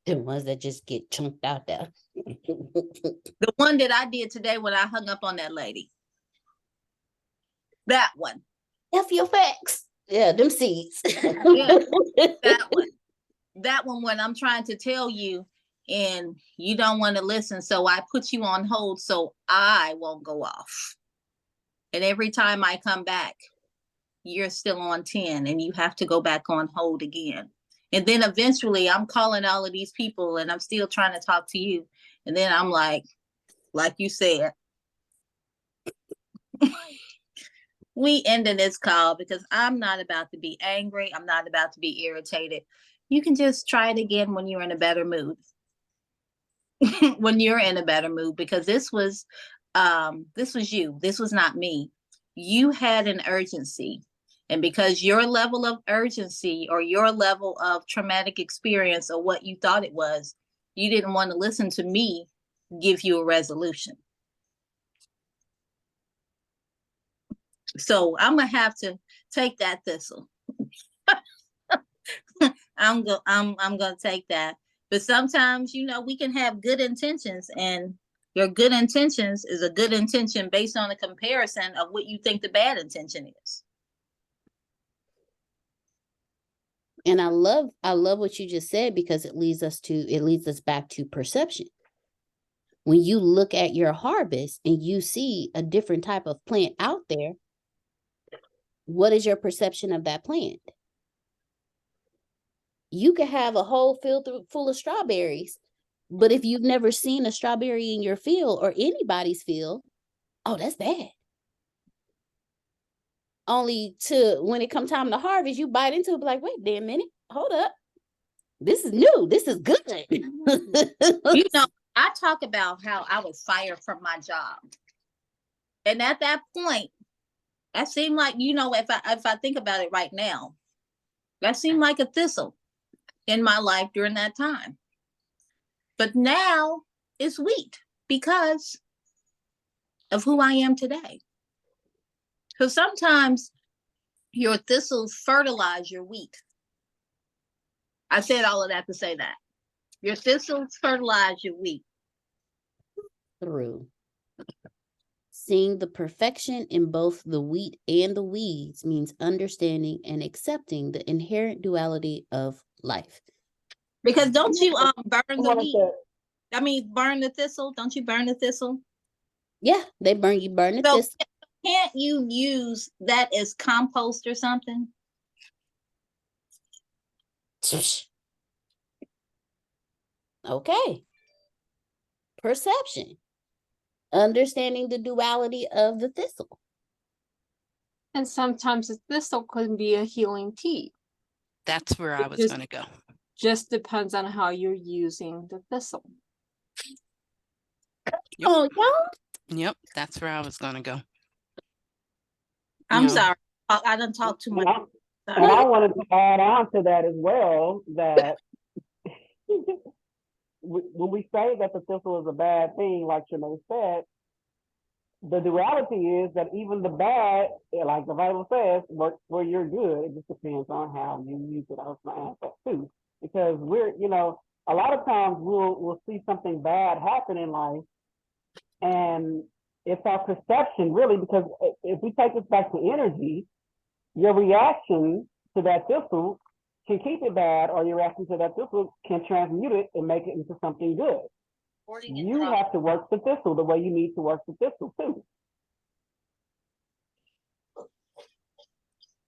The ones that just get chunked out there. The one that I did today when I hung up on that lady. That one. F your facts. Yeah, them seeds. Yeah, that one. That one when I'm trying to tell you and you don't want to listen. So I put you on hold so I won't go off. And every time I come back, you're still on 10 and you have to go back on hold again. And then eventually I'm calling all of these people and I'm still trying to talk to you. And then I'm like you said, we ended this call because I'm not about to be angry. I'm not about to be irritated. You can just try it again when you're in a better mood. When you're in a better mood, because this was you. This was not me. You had an urgency. And because your level of urgency or your level of traumatic experience or what you thought it was, you didn't want to listen to me give you a resolution. So I'm gonna have to take that, Thistle. I'm gonna take that. But sometimes, you know, we can have good intentions, and your good intentions is a good intention based on a comparison of what you think the bad intention is. And I love what you just said, because it leads us back to perception. When you look at your harvest and you see a different type of plant out there, what is your perception of that plant? You could have a whole field full of strawberries, but if you've never seen a strawberry in your field or anybody's field, oh, that's bad. Only to when it comes time to harvest, you bite into it, be like, wait a damn minute, hold up. This is new. This is good. You know, I talk about how I was fired from my job. And at that point, that seemed like, you know, if I think about it right now, that seemed like a thistle in my life during that time. But now it's wheat because of who I am today. So sometimes your thistles fertilize your wheat. I said all of that to say that. Your thistles fertilize your wheat. Through. Seeing the perfection in both the wheat and the weeds means understanding and accepting the inherent duality of life. Because don't you burn the wheat? I mean, burn the thistle. Don't you burn the thistle? Yeah, you burn the So thistle. can't you use that as compost or something? Okay. Perception. Understanding the duality of the thistle. And sometimes the thistle could be a healing tea. That's where I was going to go. Just depends on how you're using the thistle. Yep. Oh, y'all. Yep, that's where I was going to go. I'm No. sorry. I done talked too much. And I wanted to add on to that as well, that when we say that the thistle is a bad thing, like Shanae said, the duality is that even the bad, like the Bible says, works for your good. It just depends on how you use it. I was going to add that too, because we're, you know, a lot of times we'll see something bad happen in life, and it's our perception, really, because if we take this back to energy, your reaction to that thistle can keep it bad, or your reaction to that thistle can transmute it and make it into something good. You have to work the thistle the way you need to work the thistle too.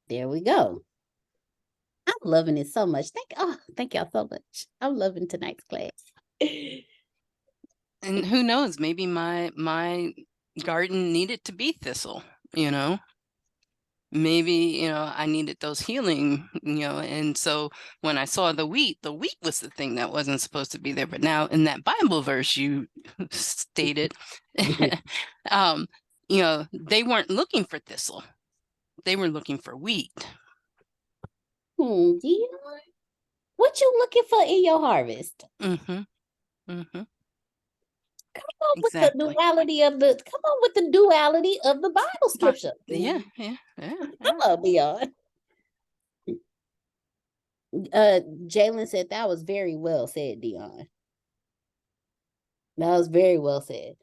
There we go. I'm loving it so much. Thank y'all so much. I'm loving tonight's class. And who knows, maybe my garden needed to be thistle, you know. Maybe, you know, I needed those healing, you know, and so when I saw the wheat was the thing that wasn't supposed to be there. But now in that Bible verse you stated, you know, they weren't looking for thistle. They were looking for wheat. What you looking for in your harvest? Mm-hmm. Mm-hmm. Come on with the duality of the Bible scripture. Yeah. Come on, Beyond. Jalen said that was very well said, Dion. That was very well said.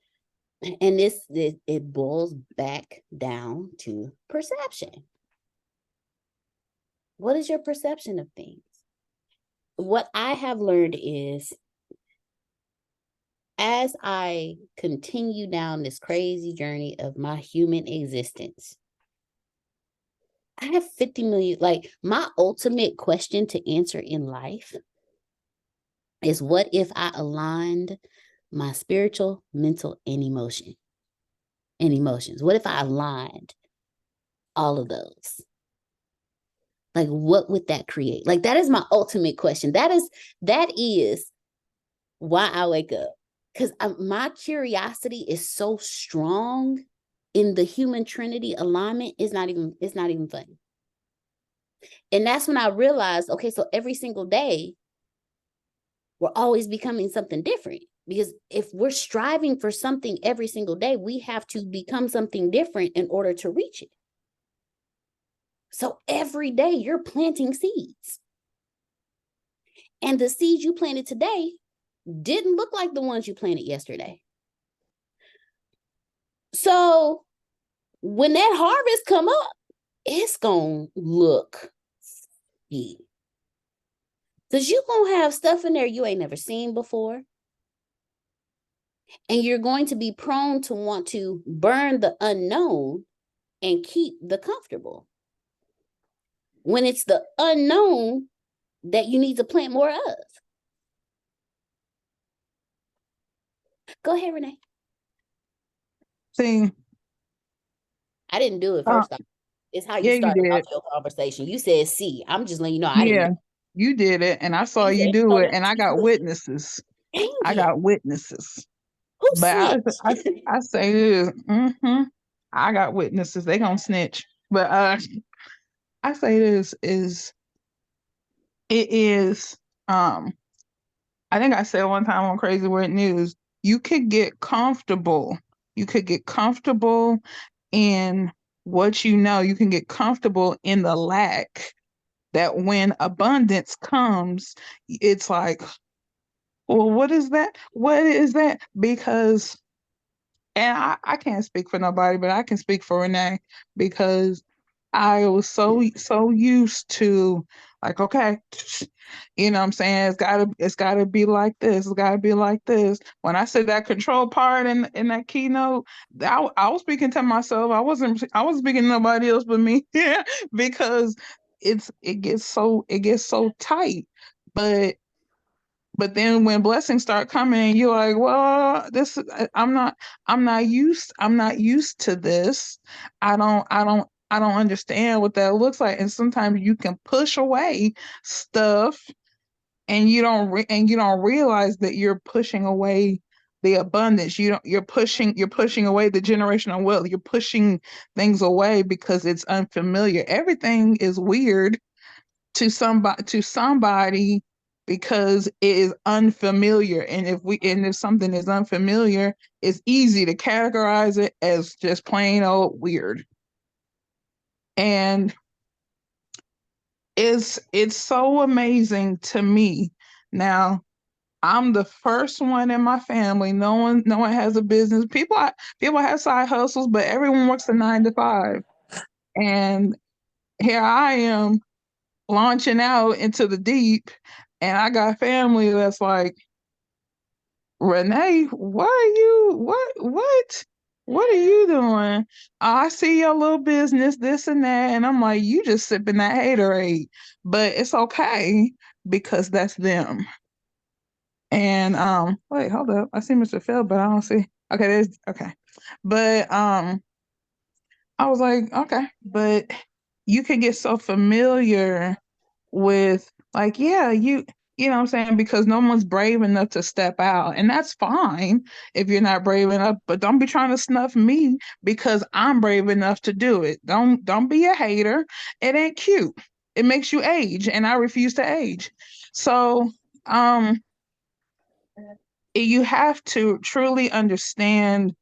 And it boils back down to perception. What is your perception of things? What I have learned is, as I continue down this crazy journey of my human existence, I have 50 million. Like, my ultimate question to answer in life is, what if I aligned my spiritual, mental, and emotions? What if I aligned all of those? Like, what would that create? Like, that is my ultimate question. That is why I wake up. Because my curiosity is so strong in the human trinity alignment. It's not even funny. And that's when I realized, okay, so every single day, we're always becoming something different. Because if we're striving for something every single day, we have to become something different in order to reach it. So every day you're planting seeds. And the seeds you planted today didn't look like the ones you planted yesterday. So when that harvest come up, it's going to look good. Because you're going to have stuff in there you ain't never seen before. And you're going to be prone to want to burn the unknown and keep the comfortable, when it's the unknown that you need to plant more of. Go ahead, Renee. See, I didn't do it uh, first off. It's how you yeah, you started off did. your conversation. You said C. I'm just letting you know I didn't Yeah, do it. you did it, and I saw You you said, do no, it, that's and I got good. witnesses. Dang I it. got witnesses. Who But snitched? I say this. I got witnesses. They gonna snitch. But I say this is it is I think I said one time on Crazy Word News, you could get comfortable. You could get comfortable in what you know. You can get comfortable in the lack, that when abundance comes, it's like, well, what is that? What is that? Because, and I can't speak for nobody, but I can speak for Renee, because I was so used to, like, okay, you know what I'm saying? It's gotta be like this. It's gotta be like this. When I said that control part in that keynote, I was speaking to myself. I wasn't speaking to nobody else but me. Because it gets so tight. But then when blessings start coming, you're like, well, I'm not used to this. I don't understand what that looks like. And sometimes you can push away stuff, and you don't realize that you're pushing away the abundance. You're pushing away the generational wealth. You're pushing things away because it's unfamiliar. Everything is weird to somebody because it is unfamiliar. And if something is unfamiliar, it's easy to categorize it as just plain old weird. And it's so amazing to me. Now, I'm the first one in my family. No one has a business. People have side hustles, but everyone works a 9 to 5. And here I am launching out into the deep, and I got family that's like, Renee, what are you doing? I see your little business, this and that. And I'm like, you just sipping that haterade. But it's okay, because that's them. And wait, hold up. I see Mr. Phil, but I don't see. Okay, there's okay. But I was like, okay, but you can get so familiar with, like, yeah, you know what I'm saying, because no one's brave enough to step out. And that's fine if you're not brave enough, but don't be trying to snuff me because I'm brave enough to do it. Don't be a hater. It ain't cute. It makes you age, and I refuse to age. So you have to truly understand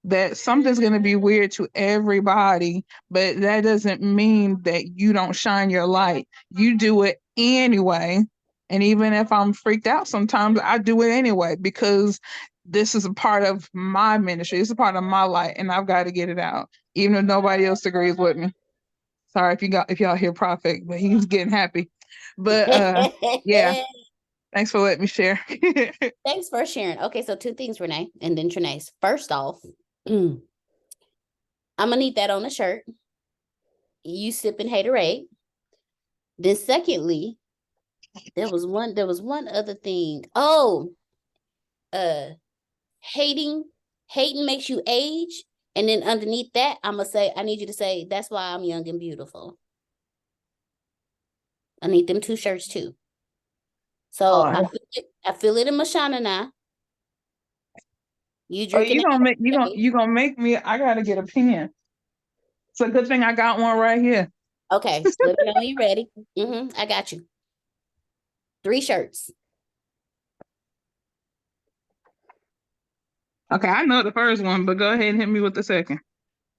that something's going to be weird to everybody, but that doesn't mean that you don't shine your light. You do it anyway. And even if I'm freaked out sometimes, I do it anyway, because this is a part of my ministry. It's a part of my light, and I've got to get it out, even if nobody else agrees with me. Sorry if y'all hear Prophet, but he's getting happy. But yeah, thanks for letting me share. Thanks for sharing. Okay, so 2 things, Renee, and then Trinace. First off, I'm gonna need that on a shirt. you sipping haterade. Then secondly, there was one other thing. Oh, hating makes you age. And then underneath that, I need you to say, that's why I'm young and beautiful. I need them 2 shirts too. So I feel it in my shana now. You Oh, drinking you gonna make me. I gotta get a pen. It's a good thing I got one right here. Okay, let me know when you're ready. I got you. 3 shirts. Okay, I know the first one, but go ahead and hit me with the second.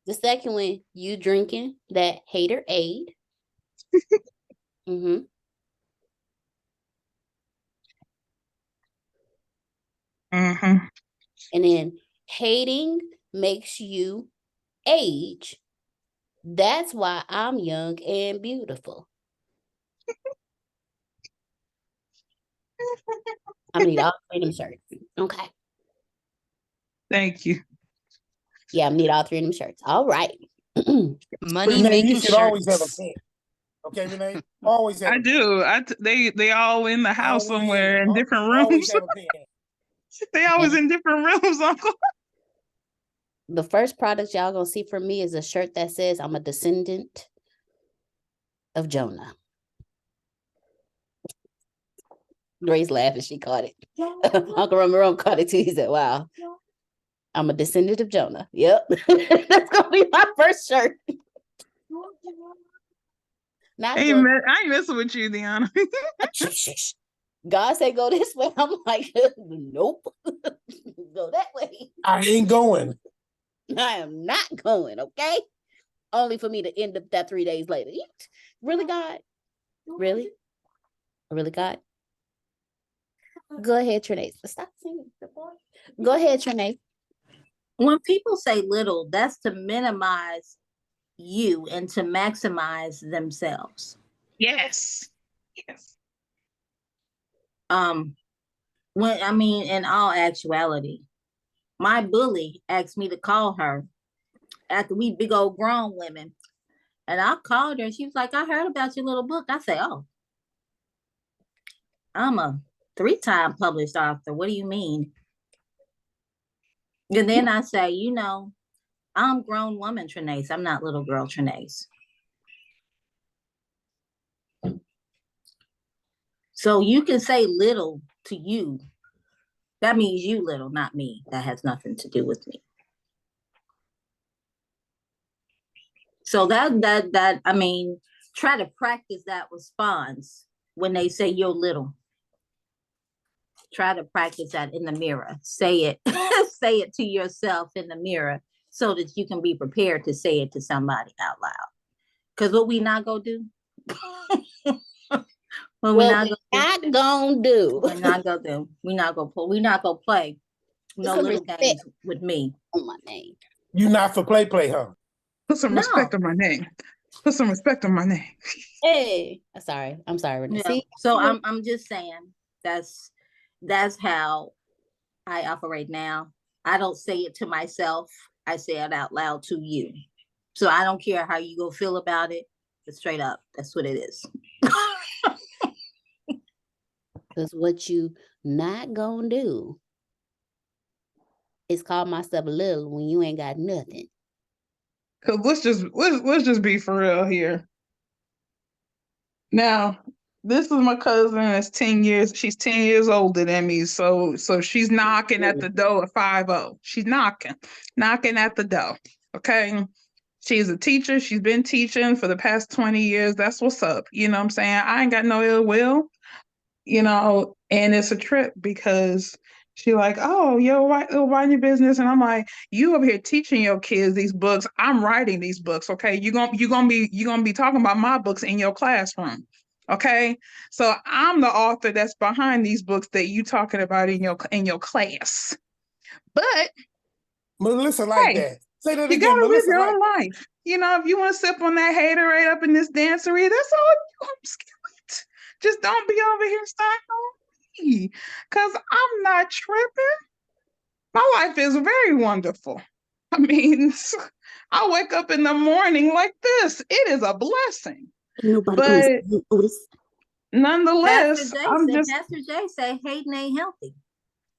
The second one, you drinking that hater aid. Mm-hmm. And then hating makes you age. That's why I'm young and beautiful. I'm gonna need all 3 of them shirts. Okay. Thank you. Yeah, I'm gonna need all 3 of them shirts. All right. Money Renee, you making should always have a shirts. pen. Okay, Renee? Always have I a pen. do. They all in the house somewhere in different Always rooms. have a pen. They always in different rooms, Uncle. The first product y'all gonna see from me is a shirt that says I'm a descendant of Jonah. Grace laughed and she caught it. Uncle Romero caught it too. He said, wow. I'm a descendant of Jonah. Yep. That's gonna be my first shirt. Not I ain't messing with you, Deanna. God said go this way. I'm like, nope. Go that way. I ain't going. I am not going, okay? Only for me to end up that 3 days later. Really, God? Really? Really, God? Go ahead, Trinae. Stop singing. Go ahead, Trinae. When people say little, that's to minimize you and to maximize themselves. Yes. In all actuality, my bully asked me to call her after we big old grown women. And I called her and she was like, I heard about your little book. I said, oh, I'm a 3-time published author. What do you mean? And then I say, I'm grown woman Trinae. I'm not little girl Trinae. So you can say little to you. That means you little, not me. That has nothing to do with me. So try to practice that response when they say you're little. Try to practice that in the mirror. Say it, say it to yourself in the mirror so that you can be prepared to say it to somebody out loud. Because what we not gonna do? We're not gonna play no little games with me. On my name. You not for play, huh? Put some respect on my name. Put some respect on my name. Hey, I'm sorry, Renee. Yeah. So I'm just saying that's how I operate now. I don't say it to myself. I say it out loud to you. So I don't care how you go feel about it. But straight up, that's what it is. Because what you not gonna do is call myself little when you ain't got nothing. Cause let's just be for real here. Now, this is my cousin that's 10 years. She's 10 years older than me. So she's knocking at the door at 50. She's knocking at the door. Okay. She's a teacher. She's been teaching for the past 20 years. That's what's up. You know what I'm saying? I ain't got no ill will, and it's a trip because she like, oh, yo, why your business? And I'm like, you over here teaching your kids these books. I'm writing these books. Okay. You're gonna be talking about my books in your classroom. Okay. So I'm the author that's behind these books that you talking about in your class. But Melissa like that. Say that you again. gotta live Melissa your like own life. If you want to sip on that haterade up in this dancery, that's all you skillet. Just don't be over here starting on me. Cause I'm not tripping. My life is very wonderful. I mean, I wake up in the morning like this. It is a blessing. Nobody But Otis. nonetheless, Pastor Jay say hating ain't healthy.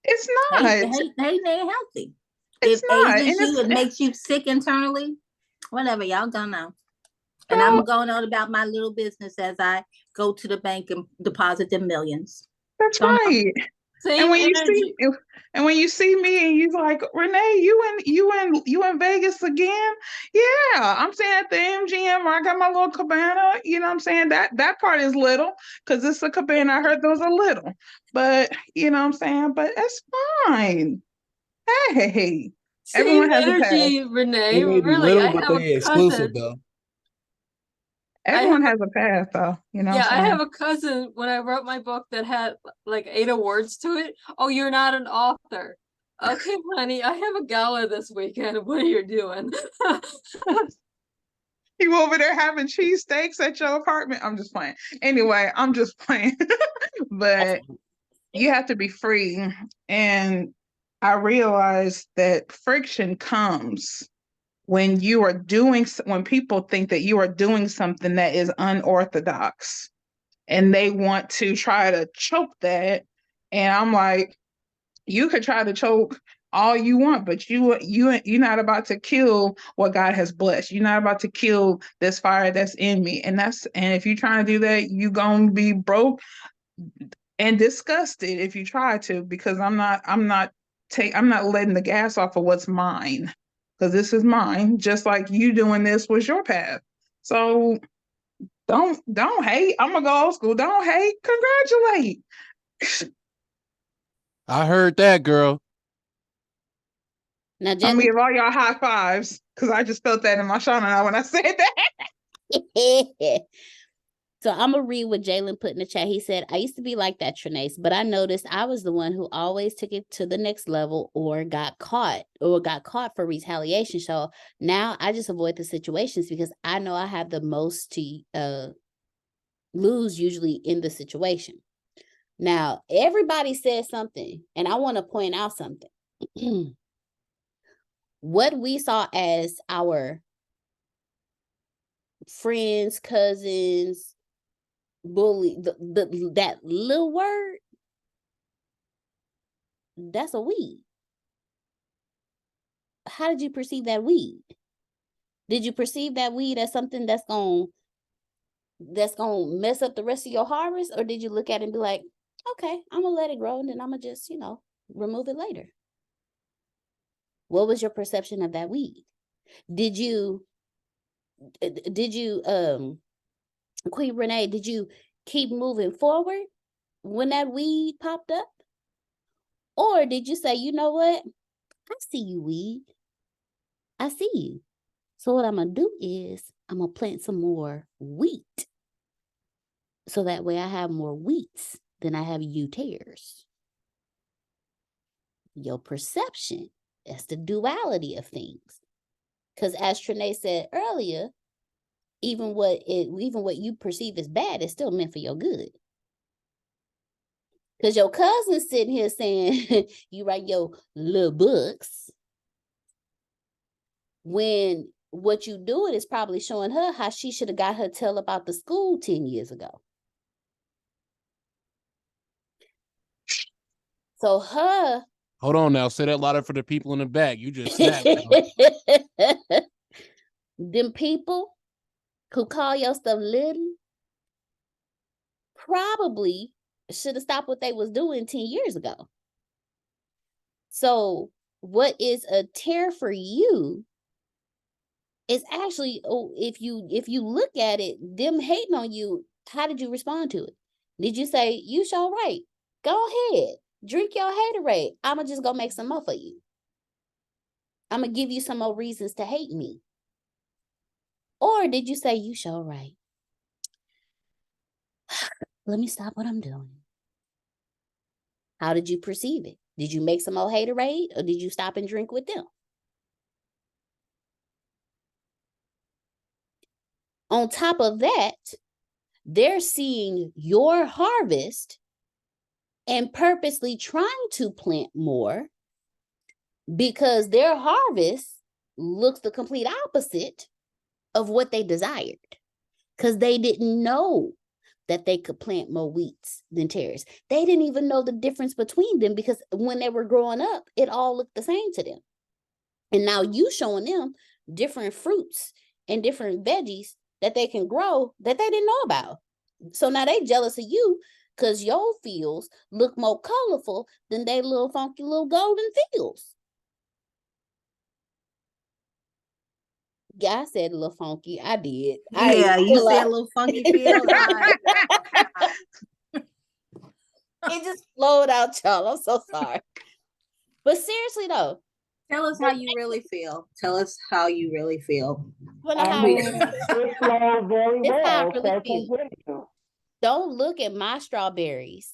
It's not. Hating ain't healthy. It's It not. ages And you, it makes you sick internally. Whatever, y'all gonna know. And well, I'm going on about my little business as I go to the bank and deposit them millions. That's Don't know. right. Same And when energy. you see me and you're like, Renee, you in Vegas again? Yeah, I'm saying at the MGM where I got my little cabana. You know what I'm saying? That part is little because it's a cabana. I heard those are little, but you know what I'm saying? But it's fine. Hey, everyone Same has a path. energy, Renee. They may be Really, little, I but have a they exclusive cousin. though. Everyone has a path, though. You know Yeah, what I'm I saying? have a cousin when I wrote my book that had like 8 awards to it. Oh, you're not an author. Okay, honey, I have a gala this weekend. What are you doing? You over there having cheesesteaks at your apartment? I'm just playing. Anyway, I'm just playing. But you have to be free. And I realized that friction comes when when people think that you are doing something that is unorthodox and they want to try to choke that. And I'm like, you could try to choke all you want, but you're not about to kill what God has blessed. You're not about to kill this fire that's in me. And if you're trying to do that, you're gonna be broke and disgusted if you try to, because I'm not letting the gas off of what's mine, because this is mine, just like you doing this was your path. So don't hate. I'm gonna go old school. Don't hate, congratulate. I heard that, girl. Now, I'm gonna Jalen, give all y'all high fives because I just felt that in my shana when I said that. so I'm gonna read what Jalen put in the chat. He said, I used to be like that, Trinace, but I noticed I was the one who always took it to the next level or got caught for retaliation. So now I just avoid the situations because I know I have the most to lose usually in the situation. Now, everybody said something, and I want to point out something. What we saw as our friends, cousins, bully, that little word, that's a weed. How did you perceive that weed? Did you perceive that weed as something that's gonna mess up the rest of your harvest? Or did you look at it and be like, okay, I'm gonna let it grow and then I'm gonna just, remove it later? What was your perception of that weed? Did you Queen Renee, did you keep moving forward when that weed popped up? Or did you say, you know what? I see you, weed. I see you. So what I'm going to do is I'm going to plant some more wheat. So that way I have more wheats than I have you tares. Your perception. That's the duality of things. Because as Trinae said earlier, even what you perceive as bad is still meant for your good. Because your cousin's sitting here saying you write your little books, when what you doing is probably showing her how she should have got her tell about the school 10 years ago. So her... Hold on now. Say that louder for the people in the back. You just snapped. Them people who call your stuff little probably should have stopped what they was doing 10 years ago. So what is a tear for you is actually, if you look at it, them hating on you, how did you respond to it? Did you say, you sure right, go ahead, drink your haterade, I'ma just go make some more for you, I'ma give you some more reasons to hate me? Or did you say, you sure right, let me stop what I'm doing? How did you perceive it? Did you make some more haterade, or did you stop and drink with them? On top of that, they're seeing your harvest and purposely trying to plant more because their harvest looks the complete opposite of what they desired, because they didn't know that they could plant more wheats than tares. They didn't even know the difference between them, because when they were growing up, it all looked the same to them. And now you showing them different fruits and different veggies that they can grow that they didn't know about. So now they jealous of you because your fields look more colorful than they little funky little golden fields. Yeah, I said a little funky. I did. Yeah, you said a little funky feel. It just flowed out, y'all. I'm so sorry. But seriously though, Tell us how you really feel. Tell us how you really feel. I mean, it flows very It's how I well. really So feel. continue. Don't look at my strawberries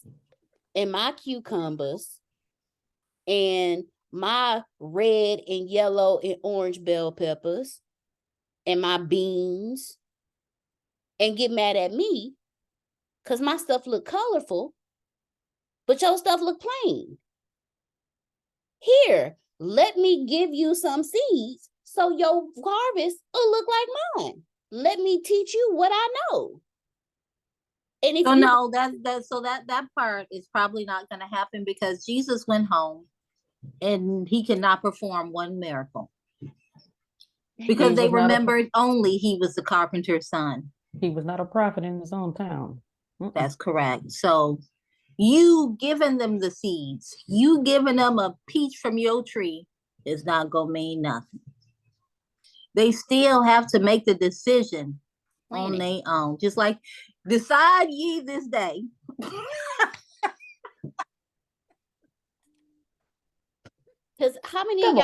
and my cucumbers and my red and yellow and orange bell peppers and my beans and get mad at me because my stuff look colorful, but your stuff look plain. Here, let me give you some seeds so your harvest will look like mine. Let me teach you what I know. And if So you no, that part is probably not going to happen, because Jesus went home and he could not perform one miracle because they remembered only he was the carpenter's son. He was not a prophet in his own town. That's correct. So you giving them the seeds, you giving them a peach from your tree is not going to mean nothing. They still have to make the decision on their own. Just like, decide ye this day. Because how many of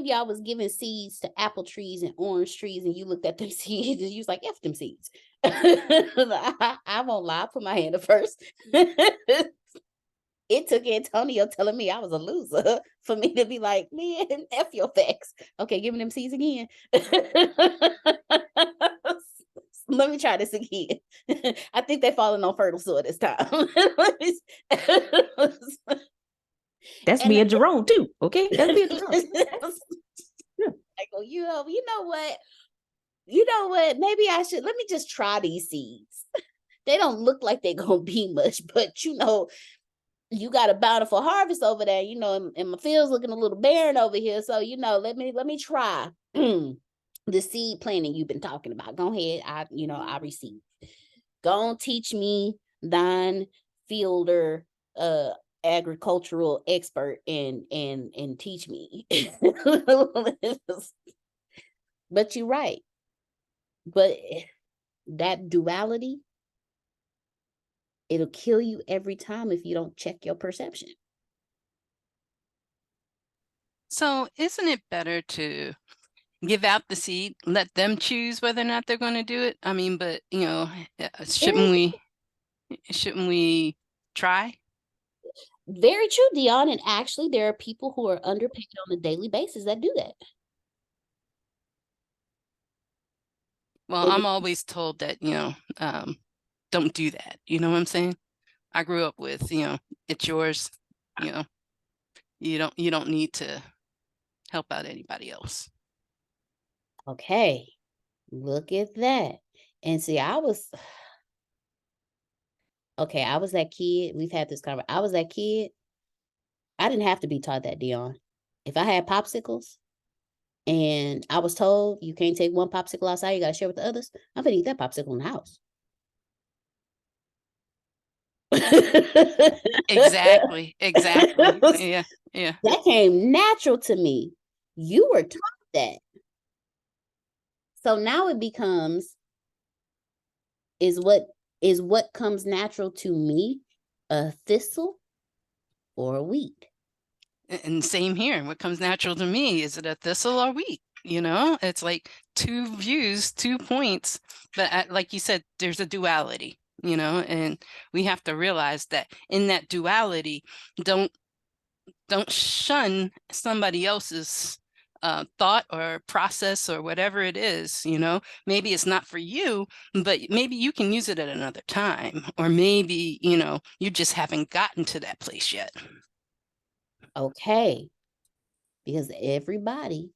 y'all was giving seeds to apple trees and orange trees, and you looked at them seeds and you was like, F them seeds. I won't lie, I put my hand up first. It took Antonio telling me I was a loser for me to be like, man, F your facts. Okay, giving them seeds again. Let me try this again. I think they're falling on fertile soil this time. That's me and Jerome too. Okay, that's me and Jerome. I go, you know what? Maybe I should. Let me just try these seeds. They don't look like they're gonna be much, but you got a bountiful harvest over there, and my field's looking a little barren over here. So, let me try the seed planting you've been talking about. Go ahead. I receive. Go on, teach me, thine fielder, agricultural expert, and teach me. But you're right. But that duality, it'll kill you every time if you don't check your perception. So isn't it better to give out the seed, let them choose whether or not they're going to do it? I mean, but shouldn't we try? Very true, Dion. And actually, there are people who are underpaid on a daily basis that do that. Well, I'm always told that, don't do that. You know what I'm saying? I grew up with, it's yours, you don't need to help out anybody else. Okay. Look at that. And see, I was that kid. We've had this conversation. I was that kid. I didn't have to be taught that, Dion. If I had popsicles and I was told you can't take one popsicle outside, you got to share with the others, I'm going to eat that popsicle in the house. Exactly. Yeah. That came natural to me. You were taught that. So now it becomes, is what comes natural to me a thistle or a weed? And same here. What comes natural to me, is it a thistle or wheat? It's like two views, 2 points. But like you said, there's a duality, and we have to realize that in that duality, don't shun somebody else's thought or process or whatever it is. Maybe it's not for you, but maybe you can use it at another time, or maybe you just haven't gotten to that place yet. Okay, because everybody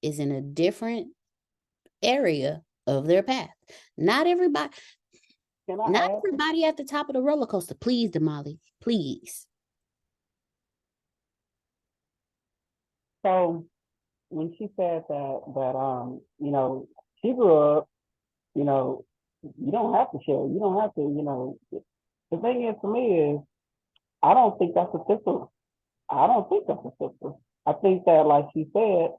is in a different area of their path. Not everybody at the top of the roller coaster. Please, Damali, please. So when she said she grew up, you don't have to share. You don't have to, the thing is for me is I don't think that's a thistle. I don't think that's a thistle. I think that, like she said,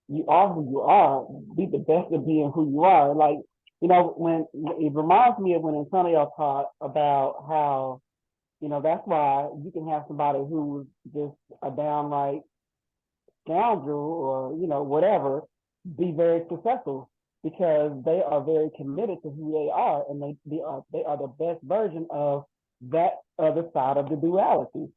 you are who you are. Be the best of being who you are. Like, when it reminds me of when Antonio taught about how, that's why you can have somebody who's just a downright scoundrel or, whatever, be very successful because they are very committed to who they are and they are the best version of that other side of the duality.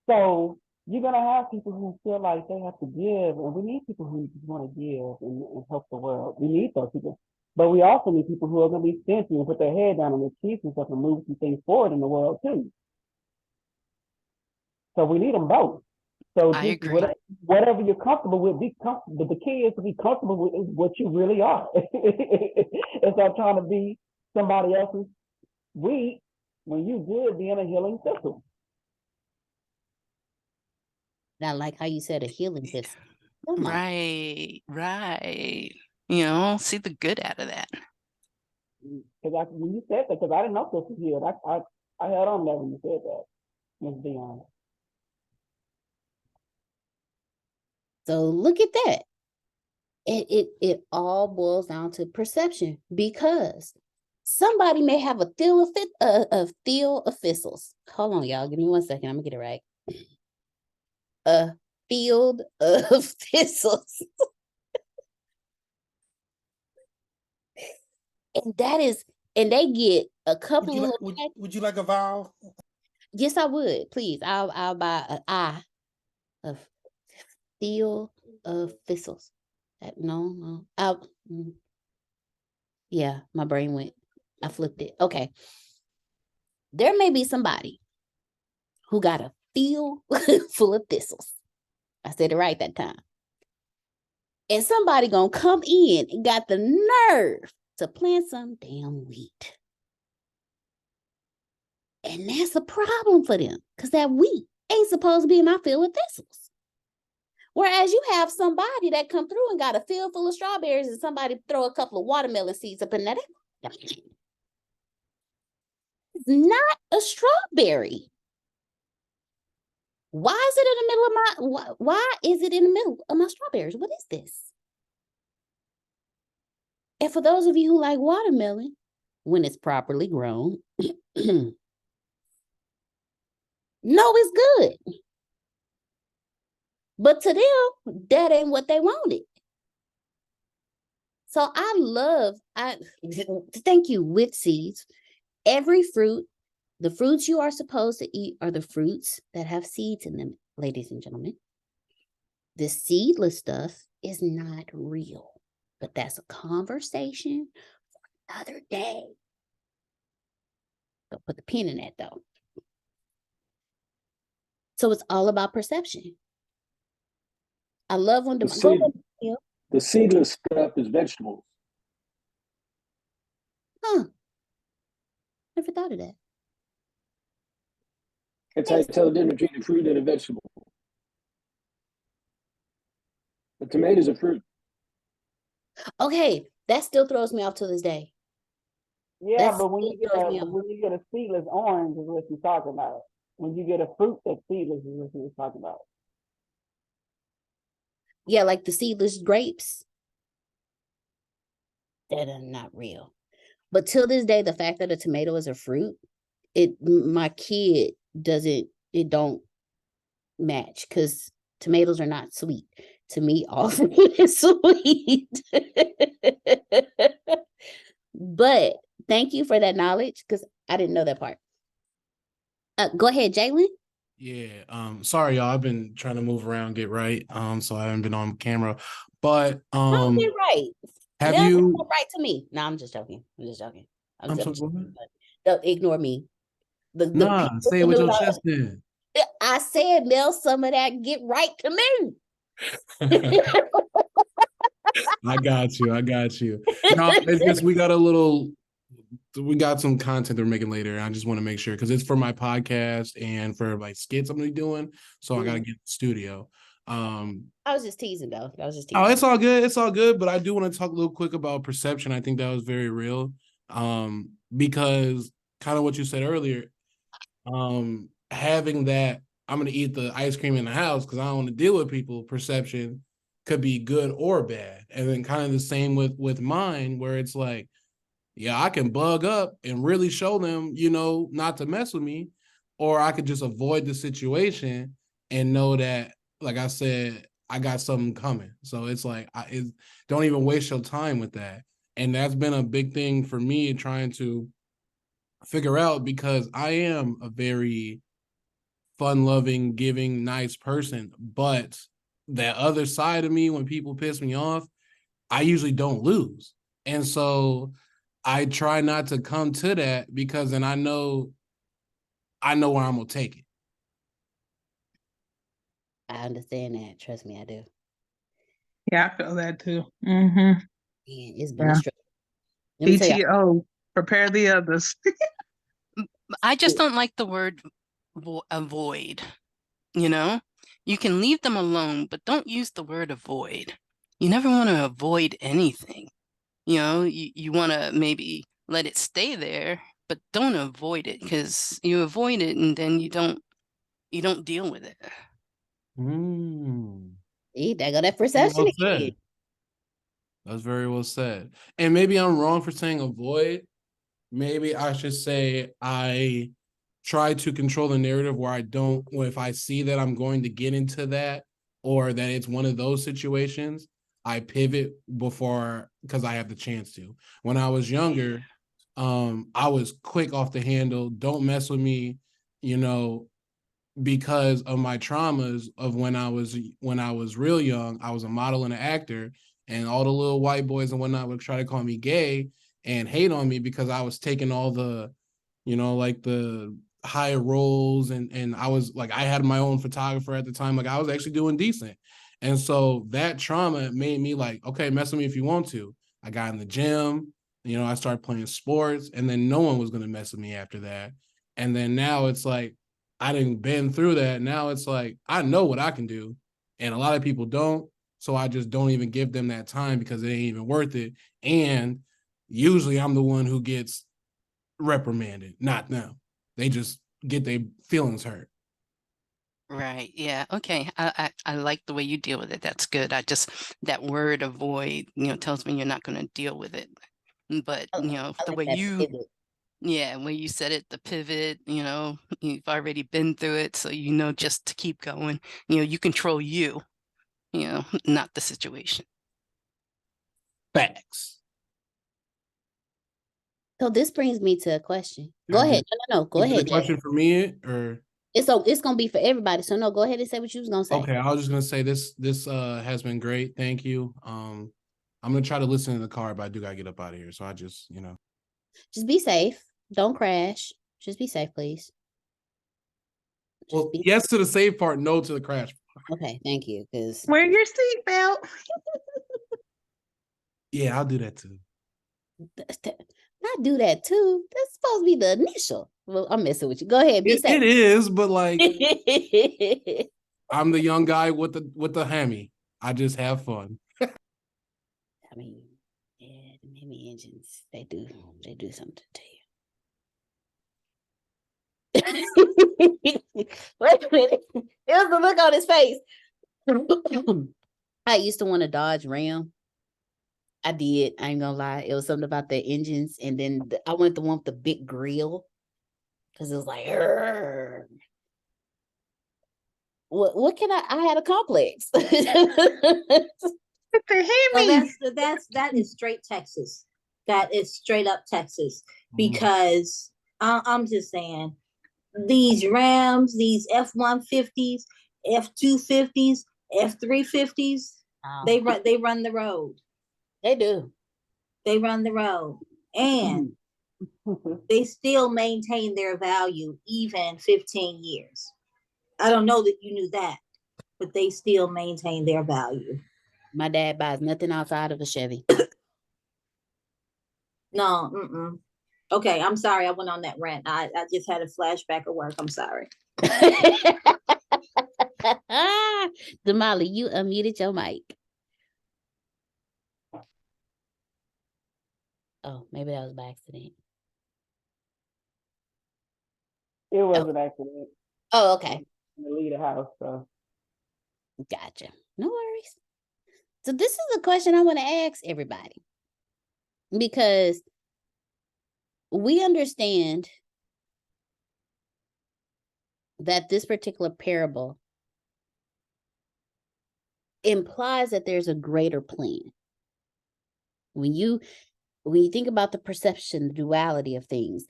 So you're gonna have people who feel like they have to give, and we need people who just want to give and help the world. We need those people. But we also need people who are gonna be stingy and put their head down on their teeth and stuff and move some things forward in the world too. So we need them both. So I just agree. whatever you're comfortable with, be comfortable. But the key is to be comfortable with what you really are. It's not trying to be somebody else's weed when you good being a healing thistle. I like how you said a healing thistle. Right. See the good out of that. Because when you said that, because I didn't know this was healed. I had on that when you said that. Let's be honest. So look at that. It all boils down to perception, because somebody may have a field of thistles. Hold on, y'all. Give me 1 second. I'm gonna get it right. A field of thistles. And they get a couple would you like a vowel? Yes, I would. Please. I'll buy an eye of field of thistles. No. Yeah, my brain went. I flipped it. Okay. There may be somebody who got a field full of thistles. I said it right that time. And somebody gonna come in and got the nerve to plant some damn wheat. And that's a problem for them, because that wheat ain't supposed to be in my field of thistles. Whereas you have somebody that come through and got a field full of strawberries and somebody throw a couple of watermelon seeds up in that. It's not a strawberry. Why is it in the middle of why is it in the middle of my strawberries? What is this? And for those of you who like watermelon, when it's properly grown, no, it's good. But to them, that ain't what they wanted. So thank you, with seeds. Every fruit, the fruits you are supposed to eat are the fruits that have seeds in them, ladies and gentlemen. The seedless stuff is not real, but that's a conversation for another day. Go put the pin in that though. So it's all about perception. I love when the seedless stuff is vegetables. Never thought of that. That's how you tell the difference between a fruit and a vegetable. The tomato's a fruit. Okay, that still throws me off to this day. Yeah, but when you get a seedless orange is what you're talking about. When you get a fruit that's seedless is what you're talking about. Yeah, like the seedless grapes. That are not real. But till this day, the fact that a tomato is a fruit, my kid don't match, because tomatoes are not sweet. To me, all fruit is sweet. But thank you for that knowledge, because I didn't know that part. Go ahead, Jalen. Yeah. Sorry, y'all. I've been trying to move around, get right. So I haven't been on camera. But Don't get right. Have you right to me? No, I'm just joking. I'm so sorry. Don't ignore me. Say it with your chest then. I said, Mel, some of that get right to me. I got you. I got you. No, it's just we got some content they're making later. I just want to make sure because it's for my podcast and for like skits I'm gonna be doing. So I gotta get in the studio. I was just teasing though. I was just Oh, teasing. it's all good. It's all good. But I do want to talk a little quick about perception. I think that was very real. Because kind of what you said earlier, having that I'm gonna eat the ice cream in the house because I don't want to deal with people perception could be good or bad. And then kind of the same with mine, where it's like, yeah, I can bug up and really show them, not to mess with me, or I could just avoid the situation and know that, like I said, I got something coming. So it's like, don't even waste your time with that. And that's been a big thing for me trying to figure out because I am a very fun-loving, giving, nice person, but that other side of me, when people piss me off, I usually don't lose. And so I try not to come to that because then I know where I'm gonna take it. I understand that. Trust me, I do. Yeah, I feel that too. And it's been a struggle. Let me tell you. PTO, prepare the others. I just don't like the word avoid. You can leave them alone, but don't use the word avoid. You never want to avoid anything. You want to maybe let it stay there, but don't avoid it because you avoid it and then you don't deal with it. See, there go that perception again. That's very well said. And maybe I'm wrong for saying avoid. Maybe I should say I try to control the narrative where if I see that I'm going to get into that or that it's one of those situations, I pivot before because I have the chance to. When I was younger, I was quick off the handle. Don't mess with me, because of my traumas of when I was real young. I was a model and an actor, and all the little white boys and whatnot would try to call me gay and hate on me because I was taking all the, like the high roles and I was like, I had my own photographer at the time. Like I was actually doing decent. And so that trauma made me like, okay, mess with me if you want to. I got in the gym, I started playing sports, and then no one was going to mess with me after that. And then now it's like, I didn't been through that. Now it's like, I know what I can do. And a lot of people don't. So I just don't even give them that time because it ain't even worth it. And usually I'm the one who gets reprimanded, not them. They just get their feelings hurt. Right. Yeah. Okay. I like the way you deal with it. That's good. That word avoid, tells me you're not going to deal with it. But, the way where you said it, the pivot, you've already been through it. So, just to keep going, you control you, not the situation. Facts. So this brings me to a question. Go ahead. No. Go ahead. A question for me or? It's gonna be for everybody. So no, go ahead and say what you was gonna say. Okay, I was just gonna say this has been great. Thank you. I'm gonna try to listen in the car, but I do gotta get up out of here. So I just, Just be safe. Don't crash. Just be safe, please. Well, yes to the safe part, no to the crash. Okay, thank you. Because wear your seatbelt. Yeah, I'll do that too. Not do that too. That's supposed to be the initial. Well, I'm messing with you. Go ahead. Be safe. It is, but like I'm the young guy with the Hemi. I just have fun. I mean, yeah, the Hemi engines, they do something to you. Wait a minute. It was the look on his face. I used to want to Dodge Ram. I did. I ain't gonna lie. It was something about the engines, and then I wanted the one with the big grill because it was like, what can I had a complex. That is straight Texas. That is straight up Texas because I'm just saying these Rams, these F-150s, F-250s, F-350s, they run the road. They do. They run the road. And they still maintain their value even 15 years. I don't know that you knew that, but they still maintain their value. My dad buys nothing outside of a Chevy. No, okay, I'm sorry I went on that rant. I just had a flashback of work. I'm sorry. Damali, you unmuted your mic. Oh, maybe that was by accident. It was an accident. Oh, okay. To leave the house, so. Gotcha. No worries. So this is a question I want to ask everybody, because we understand that this particular parable implies that there's a greater plan. When you think about the perception, the duality of things.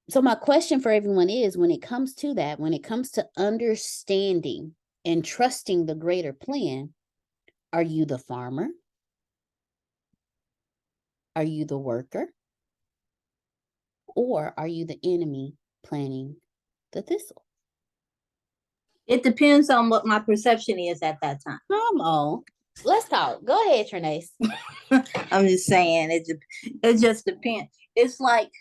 So my question for everyone is, when it comes to that, when it comes to understanding and trusting the greater plan, are you the farmer? Are you the worker? Or are you the enemy planting the thistle? It depends on what my perception is at that time. Come on. Let's talk. Go ahead, Trinace. I'm just saying, it just depends. It's like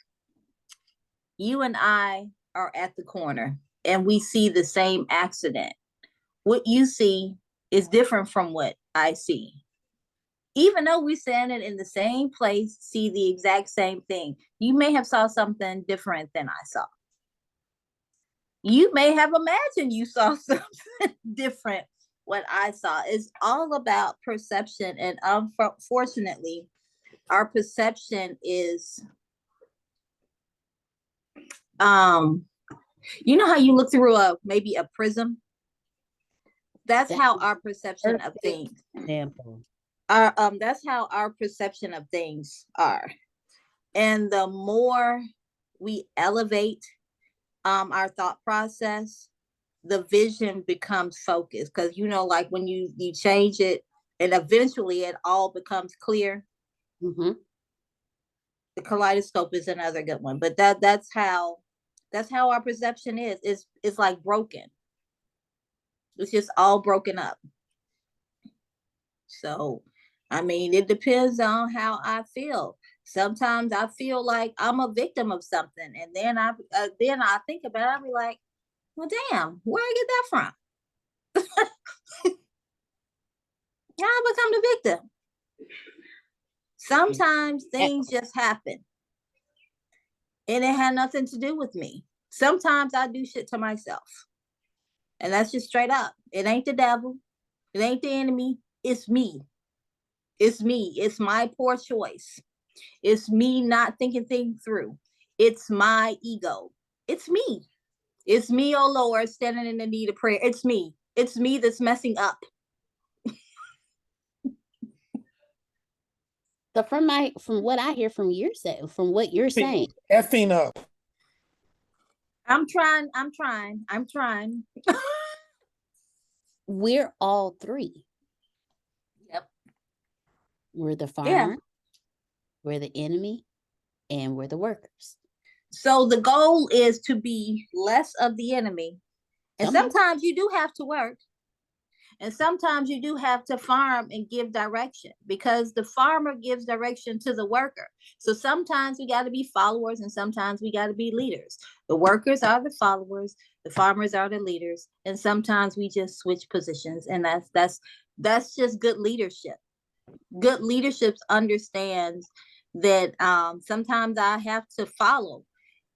you and I are at the corner and we see the same accident. What you see is different from what I see. Even though we're standing in the same place, see the exact same thing, you may have saw something different than I saw. You may have imagined you saw something different what I saw. It's all about perception, and unfortunately, our perception is, you know how you look through maybe a prism? That's how our perception of things. Example. That's how our perception of things are. And the more we elevate our thought process, the vision becomes focused. Because like when you change it and eventually it all becomes clear. Mm-hmm. The kaleidoscope is another good one, but that's how our perception is. It's like broken. It's just all broken up. So I mean, it depends on how I feel. Sometimes I feel like I'm a victim of something, and then I think about it. I'll be like, well, damn, where I get that from? Yeah, I become the victim. Sometimes things just happen, and it had nothing to do with me. Sometimes I do shit to myself, and that's just straight up. It ain't the devil. It ain't the enemy. It's me. It's me. It's my poor choice. It's me not thinking things through. It's my ego. It's me. It's me, oh Lord, standing in the need of prayer. It's me. It's me that's messing up. So from what I hear from what you're saying, Effing up. I'm trying. We're all three. Yep. We're the farmer, we're the enemy, and we're the workers. So the goal is to be less of the enemy. And sometimes you do have to work. And sometimes you do have to farm and give direction, because the farmer gives direction to the worker. So sometimes we got to be followers and sometimes we got to be leaders. The workers are the followers, the farmers are the leaders, and sometimes we just switch positions. And that's just good leadership. Good leadership understands that sometimes I have to follow,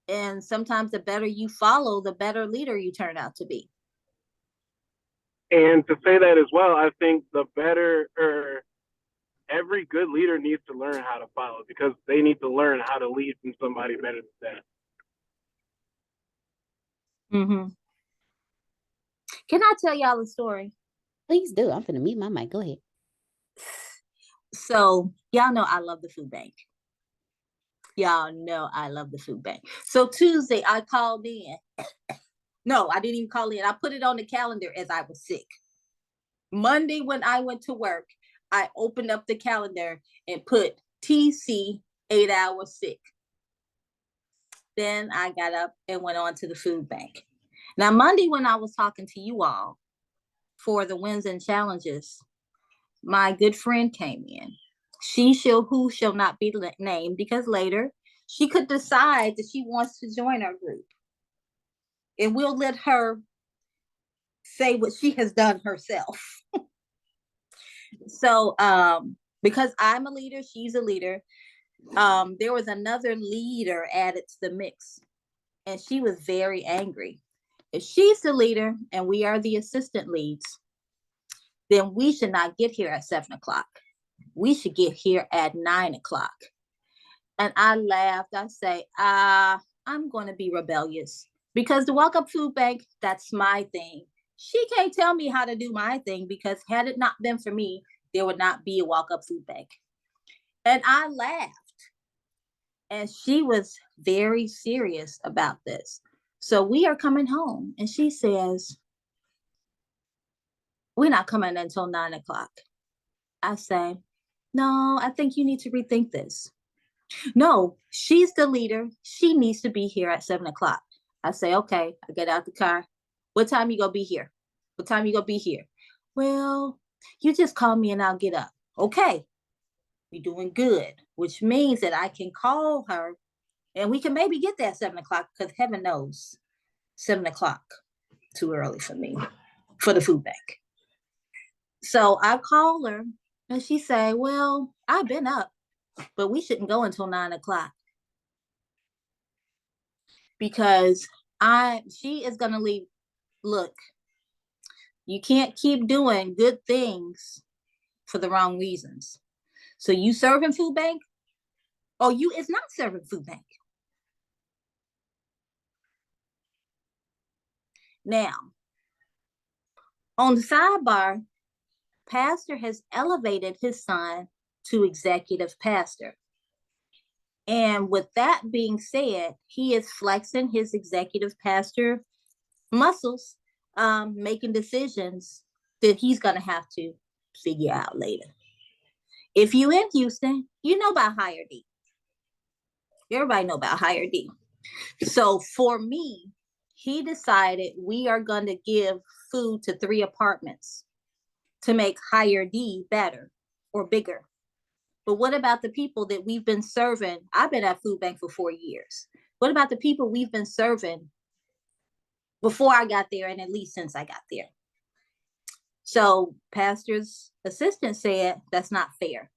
and sometimes the better you follow, the better leader you turn out to be. And to say that as well, I think every good leader needs to learn how to follow, because they need to learn how to lead from somebody better than them. Mm-hmm. Can I tell y'all a story? Please do. I'm finna mute my mic. Go ahead. So y'all know I love the food bank. Y'all know I love the food bank. So Tuesday I called in. No, I didn't even call in. I put it on the calendar as I was sick. Monday when I went to work, I opened up the calendar and put TC 8 hours sick. Then I got up and went on to the food bank. Now, Monday when I was talking to you all, for the wins and challenges, my good friend came in. Who shall not be named, because later she could decide that she wants to join our group. And we'll let her say what she has done herself. So because I'm a leader, she's a leader. There was another leader added to the mix, and she was very angry. If she's the leader and we are the assistant leads, then we should not get here at 7 o'clock. We should get here at 9 o'clock. And I laughed. I say, I'm going to be rebellious, because the walk-up food bank, that's my thing. She can't tell me how to do my thing, because had it not been for me, there would not be a walk-up food bank. And I laughed. And she was very serious about this. So we are coming home, and she says, we're not coming until 9 o'clock. I say, no, I think you need to rethink this. No, she's the leader. She needs to be here at 7 o'clock. I say, okay. I get out the car. What time you gonna be here? What time you gonna be here? Well, you just call me and I'll get up. Okay. We're doing good, which means that I can call her and we can maybe get there at 7 o'clock, because heaven knows 7 o'clock too early for me, for the food bank. So I call her and she say, well, I've been up, but we shouldn't go until 9 o'clock, because she is going to leave. Look, you can't keep doing good things for the wrong reasons. So you serving food bank, or you is not serving food bank. Now, on the sidebar, pastor has elevated his son to executive pastor. And with that being said, he is flexing his executive pastor muscles, making decisions that he's going to have to figure out later. If you in Houston, you know about Higher D. Everybody know about Higher D. So for me, he decided we are going to give food to 3 apartments to make Higher D better or bigger. But what about the people that we've been serving? I've been at food bank for 4 years. What about the people we've been serving before I got there, and at least since I got there? So pastor's assistant said, that's not fair.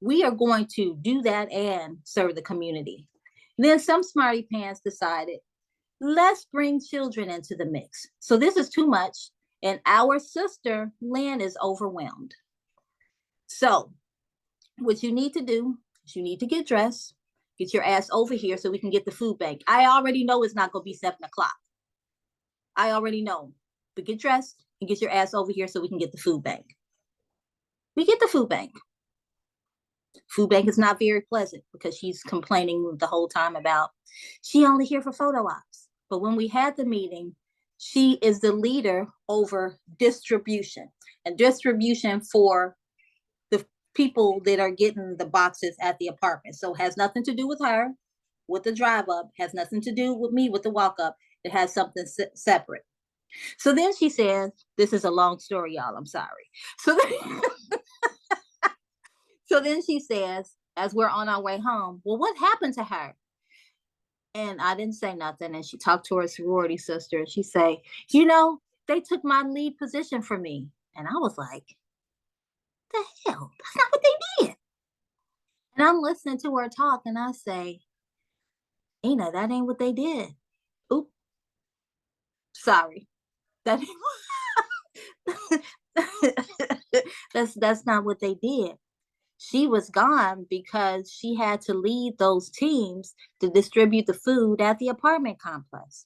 We are going to do that and serve the community. Then some smarty pants decided, let's bring children into the mix. So this is too much. And our sister, Lynn, is overwhelmed. So what you need to do is you need to get dressed, get your ass over here so we can get the food bank. I already know it's not going to be 7 o'clock. I already know. But get dressed and get your ass over here so we can get the food bank. We get the food bank. Food bank is not very pleasant, because she's complaining the whole time about she only here for photo ops. But when we had the meeting, she is the leader over distribution, and distribution for the people that are getting the boxes at the apartment. So it has nothing to do with her, with the drive up, has nothing to do with me with the walk up. It has something separate. So then she says, this is a long story, y'all, I'm sorry. So then she says, as we're on our way home, well, what happened to her? And I didn't say nothing. And she talked to her sorority sister, and she say, you know, they took my lead position from me. And I was like, the hell? That's not what they did. And I'm listening to her talk, and I say, Ina, that ain't what they did. Oop. Sorry. That that's not what they did. She was gone because she had to lead those teams to distribute the food at the apartment complex.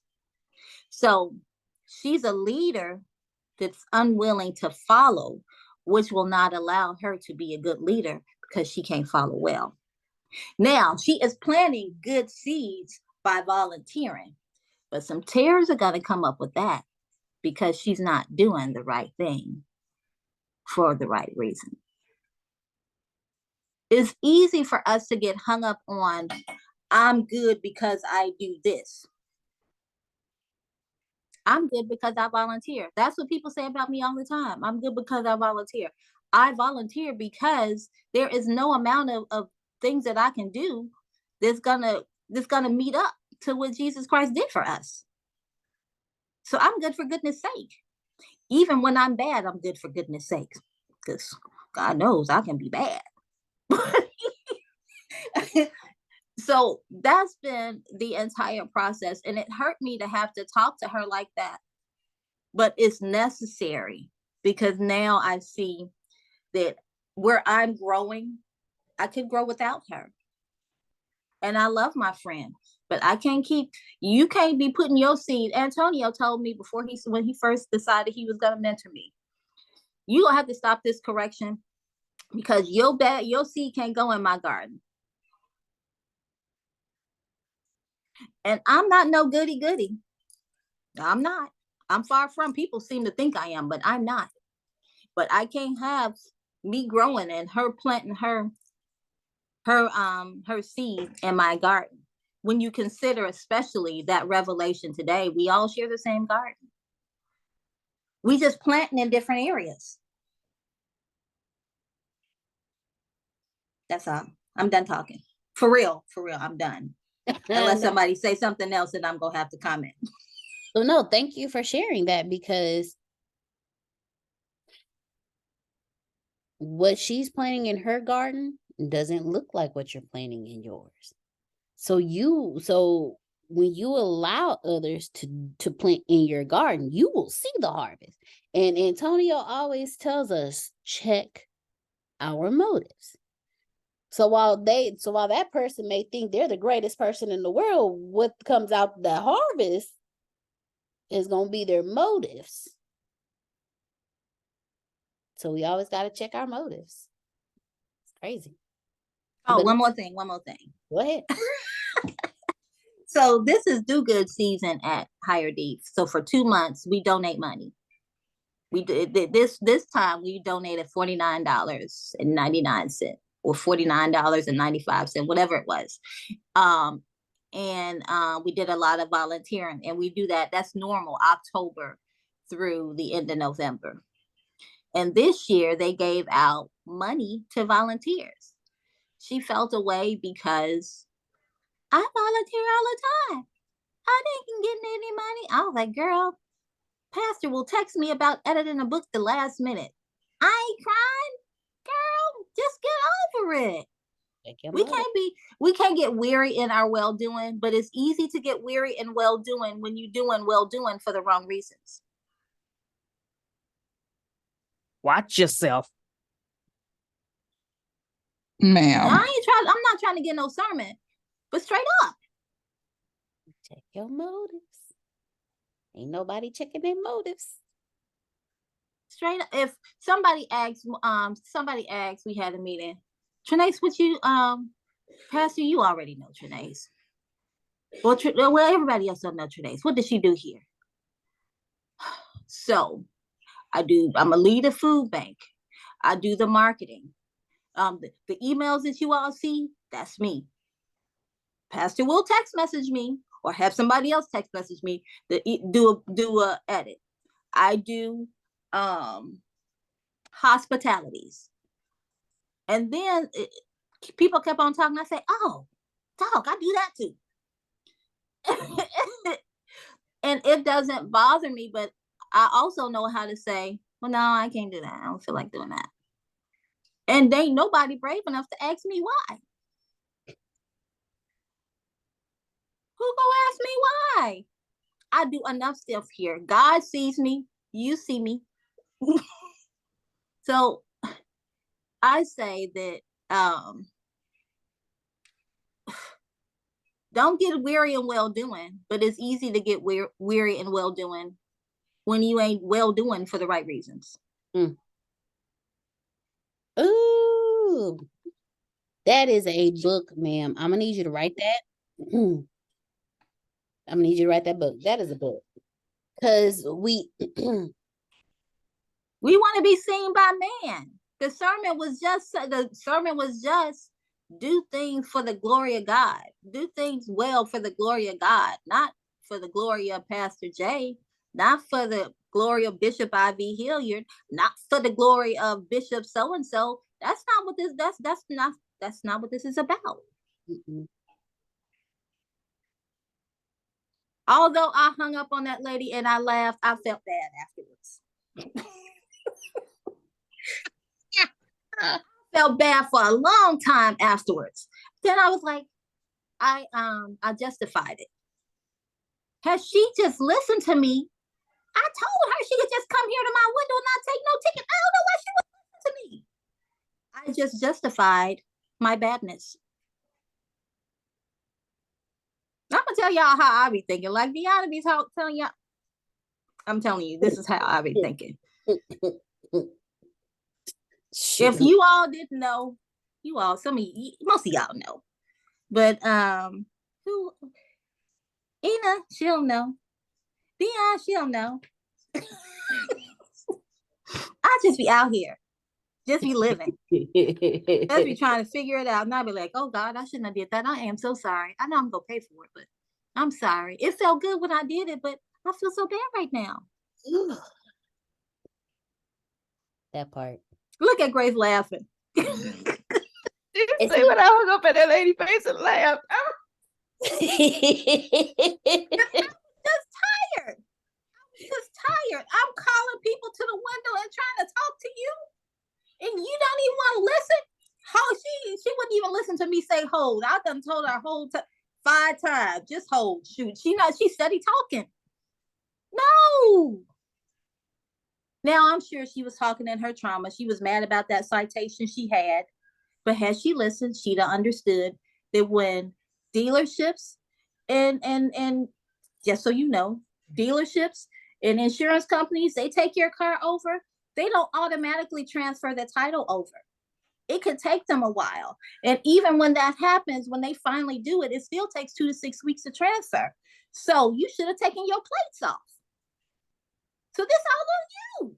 So she's a leader that's unwilling to follow, which will not allow her to be a good leader because she can't follow well. Now, she is planting good seeds by volunteering, but some tears are going to come up with that because she's not doing the right thing for the right reason. It's easy for us to get hung up on, I'm good because I do this. I'm good because I volunteer. That's what people say about me all the time. I'm good because I volunteer. I volunteer because there is no amount of things that I can do that's gonna meet up to what Jesus Christ did for us. So I'm good for goodness sake. Even when I'm bad, I'm good for goodness sake. Because God knows I can be bad. So that's been the entire process. And it hurt me to have to talk to her like that. But it's necessary because now I see that where I'm growing, I could grow without her. And I love my friend, but you can't be putting your seed. Antonio told me when he first decided he was going to mentor me, you gonna have to stop this correction because your seed can't go in my garden. And I'm not no goody goody. I'm not. I'm far from. People seem to think I am, but I'm not. But I can't have me growing and her planting her seed in my garden. When you consider especially that revelation today, we all share the same garden. We just planting in different areas. That's all. I'm done talking. For real, I'm done. Unless somebody say something else, then I'm gonna have to comment. Well, no, thank you for sharing that, because what she's planting in her garden doesn't look like what you're planting in yours. So when you allow others to plant in your garden, you will see the harvest. And Antonio always tells us, check our motives. So while that person may think they're the greatest person in the world, what comes out the harvest is going to be their motives. So we always got to check our motives. It's crazy. Oh, one more thing. Go ahead. So this is do good season at Higher Deep. So for 2 months, we donate money. We did this time we donated $49.99 or $49.95, whatever it was. We did a lot of volunteering, and we do that. That's normal, October through the end of November. And this year they gave out money to volunteers. She felt a way because I volunteer all the time. I didn't get any money. I was like, girl, pastor will text me about editing a book the last minute. I ain't crying, girl. Just get over it. We can't get weary in our well-doing, but it's easy to get weary in well-doing when you're doing well-doing for the wrong reasons. Watch yourself. Ma'am. I'm not trying to get no sermon, but straight up. Check your motives. Ain't nobody checking their motives. Straight up. If somebody asks, we had a meeting. Trinace, what you, Pastor, you already know Trinace. Well, everybody else don't know Trinace. What does she do here? So I'm a lead a food bank. I do the marketing. The emails that you all see, that's me. Pastor will text message me or have somebody else text message me to do a edit. I do hospitalities. And then people kept on talking. I say, oh, dog, I do that too. And it doesn't bother me, but I also know how to say, well, no, I can't do that. I don't feel like doing that. And ain't nobody brave enough to ask me why. Who gonna ask me why? I do enough stuff here. God sees me. You see me. So I say that don't get weary in well-doing, but it's easy to get weary in well-doing when you ain't well-doing for the right reasons. Ooh, that is a book, ma'am. I'm gonna need you to write that. I'm gonna need you to write that book. That is a book. Because we want to be seen by man. The sermon was just do things for the glory of God. Do things well for the glory of God, not for the glory of Pastor Jay. not for the glory of Bishop I.V. Hilliard, not for the glory of Bishop so and so. That's not what this. That's not what this is about. Mm-mm. Although I hung up on that lady and I laughed, I felt bad afterwards. I felt bad for a long time afterwards. Then I was like, I justified it. Had she just listened to me, I told her she could just come here to my window and not take no ticket. I don't know why she would listen to me. I just justified my badness. I'm gonna tell y'all how I be thinking. Like Deanna be telling y'all, I'm telling you, this is how I be thinking. If you all didn't know, you all, most of y'all know. But who? Ina, she'll know. Dion, she'll know. I just be out here, just be living, just be trying to figure it out, and I'll be like, "Oh God, I shouldn't have did that. I am so sorry. I know I'm gonna pay for it, but I'm sorry. It felt good when I did it, but I feel so bad right now." That part. Look at Grace laughing. You see when I hung up at that lady face and laughed. Just tired. Just tired. I'm calling people to the window and trying to talk to you, and you don't even want to listen. How she wouldn't even listen to me say hold. I done told her hold 5 times. Just hold. Shoot. She steady talking. No. Now I'm sure she was talking in her trauma. She was mad about that citation she had, but had she listened, she'd have understood that when dealerships and just so you know, dealerships and insurance companies, they take your car over, they don't automatically transfer the title over. It could take them a while. And even when that happens, when they finally do it, it still takes 2 to 6 weeks to transfer. So you should have taken your plates off. So this all on you.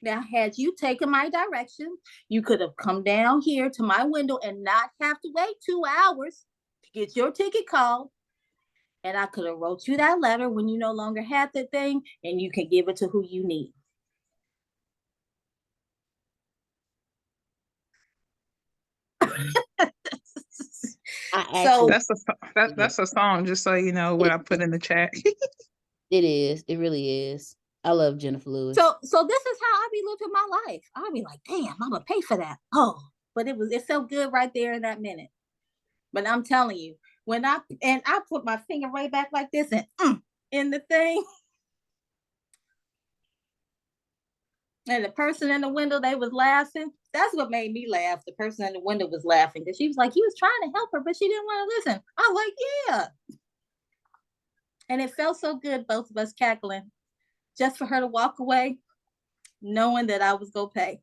Now, had you taken my direction, you could have come down here to my window and not have to wait 2 hours to get your ticket called. And I could have wrote you that letter when you no longer had the thing, and you can give it to who you need. So that's a song, just so you know, what I put in the chat. It is. It really is. I love Jennifer Lewis. So this is how I be living my life. I be like, damn, I'm gonna pay for that. Oh, but it felt good right there in that minute. But I'm telling you, when I put my finger right back like this and in the thing, and the person in the window, they was laughing. That's what made me laugh. The person in the window was laughing because she was like, he was trying to help her, but she didn't want to listen. I was like, yeah. And it felt so good, both of us cackling, just for her to walk away, knowing that I was gonna pay.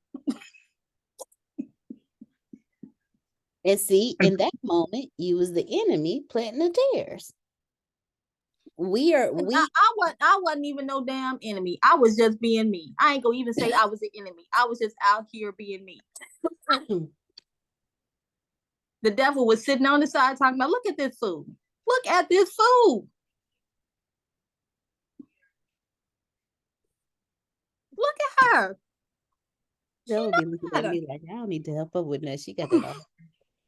And see, in that moment, you was the enemy planting the tares. I wasn't even no damn enemy. I was just being me. I ain't gonna even say I was the enemy. I was just out here being me. The devil was sitting on the side talking about, look at this food. Look at this food. Look at her. Devil be looking at me like, I don't need to help her with that. She got that all.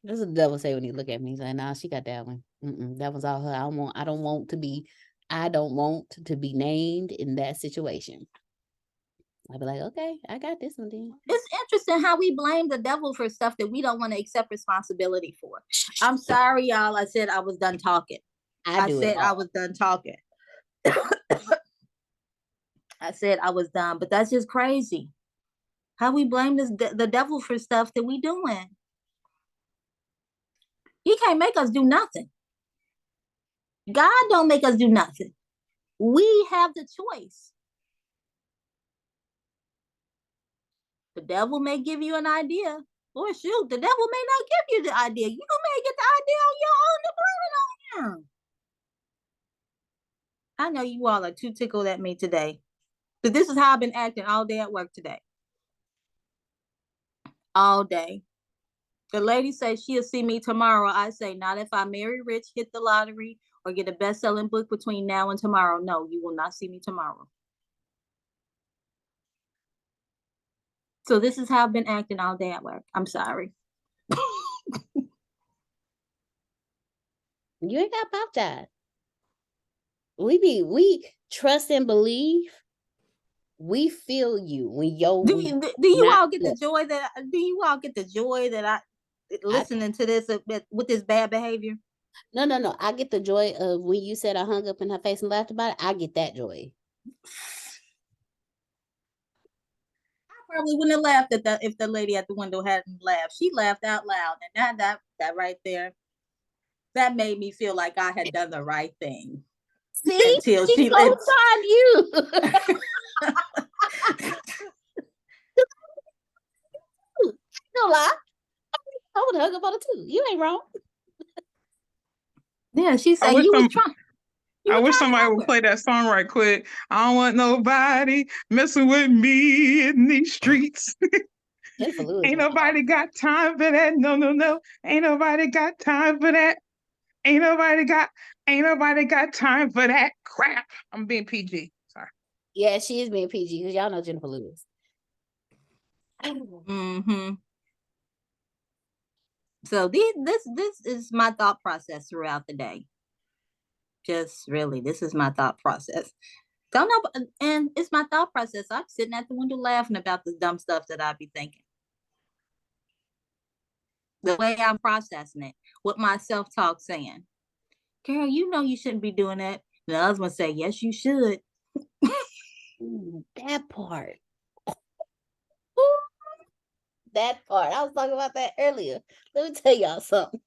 That's what the devil say when he look at me. He's like, nah, she got that one. That was all her. I don't want to be named in that situation. I'd be like, okay, I got this one then. It's interesting how we blame the devil for stuff that we don't want to accept responsibility for. I'm sorry, y'all. I said I was done talking. I said I was done talking. I said I was done, but that's just crazy. How we blame the devil for stuff that we doing. He can't make us do nothing. God don't make us do nothing. We have the choice. The devil may give you an idea. Or shoot, the devil may not give you the idea. You may get the idea on your own to blame it on him. I know you all are too tickled at me today. But this is how I've been acting all day at work today. All day. The lady says she'll see me tomorrow. I say, not if I marry rich, hit the lottery, or get a best-selling book between now and tomorrow. No, you will not see me tomorrow. So this is how I've been acting all day at work. I'm sorry. You ain't got to apologize. We trust and believe. We feel you when Do you all get the joy that I listening to this with this bad behavior? No. I get the joy of when you said I hung up in her face and laughed about it. I get that joy. I probably wouldn't have laughed at that if the lady at the window hadn't laughed. She laughed out loud, and that right there, that made me feel like I had done the right thing. See, until she co-signed you. No lie. I would hug up on it too. You ain't wrong. Yeah, she said you was trying. I wish somebody would play that song right quick. I don't want nobody messing with me in these streets. Ain't nobody got time for that. No. Ain't nobody got time for that. Ain't nobody got time for that crap. I'm being PG. Sorry. Yeah, she is being PG because y'all know Jennifer Lewis. Mm-hmm. So this is my thought process throughout the day. Just really, this is my thought process. Don't know, and it's my thought process. I'm sitting at the window laughing about the dumb stuff that I be thinking. The way I'm processing it, with my self-talk saying, Carol, you know you shouldn't be doing that. And the other one say, yes, you should. Ooh, that part. That part. I was talking about that earlier. Let me tell y'all something.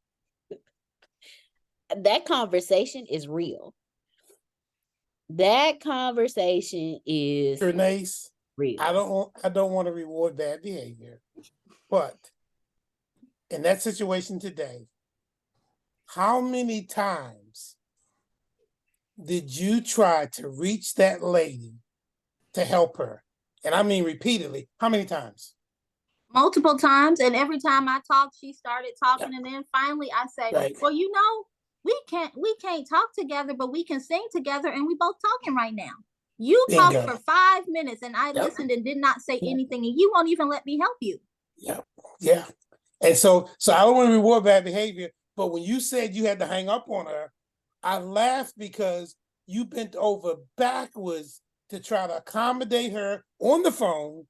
That conversation is real. That conversation is Bernice, real. I don't want to reward bad behavior, but in that situation today, how many times did you try to reach that lady to help her? And I mean repeatedly. How many times? Multiple times, and every time I talked, she started talking, and then finally I say, Right. well, you know, we can't talk together, but we can sing together, and we both talking right now. You talked for 5 minutes, and I listened and did not say anything, and you won't even let me help you. Yeah. And so I don't want to reward bad behavior, but when you said you had to hang up on her, I laughed because you bent over backwards to try to accommodate her on the phone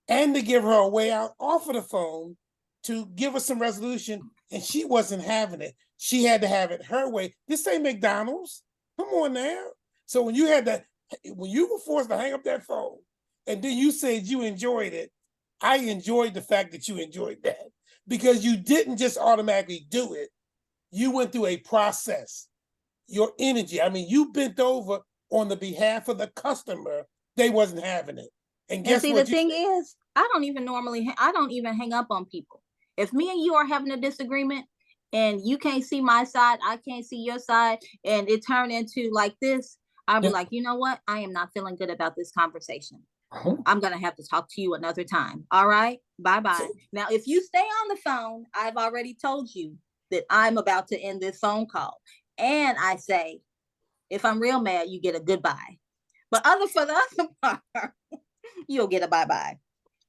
and to give her a way out off of the phone to give us some resolution, and she wasn't having it. She had to have it her way. This ain't McDonald's. Come on now. So when you were forced to hang up that phone, and then you said you enjoyed it, I enjoyed the fact that you enjoyed that because you didn't just automatically do it. You went through a process. Your energy. I mean, you bent over on the behalf of the customer. They wasn't having it. And guess see, what? the thing is, I don't even hang up on people. If me and you are having a disagreement and you can't see my side, I can't see your side, and it turned into like this, I'll be like, you know what? I am not feeling good about this conversation. I'm going to have to talk to you another time. All right? Bye-bye. Now, if you stay on the phone, I've already told you that I'm about to end this phone call. And I say, if I'm real mad, you get a goodbye. But for the other part, you'll get a bye-bye.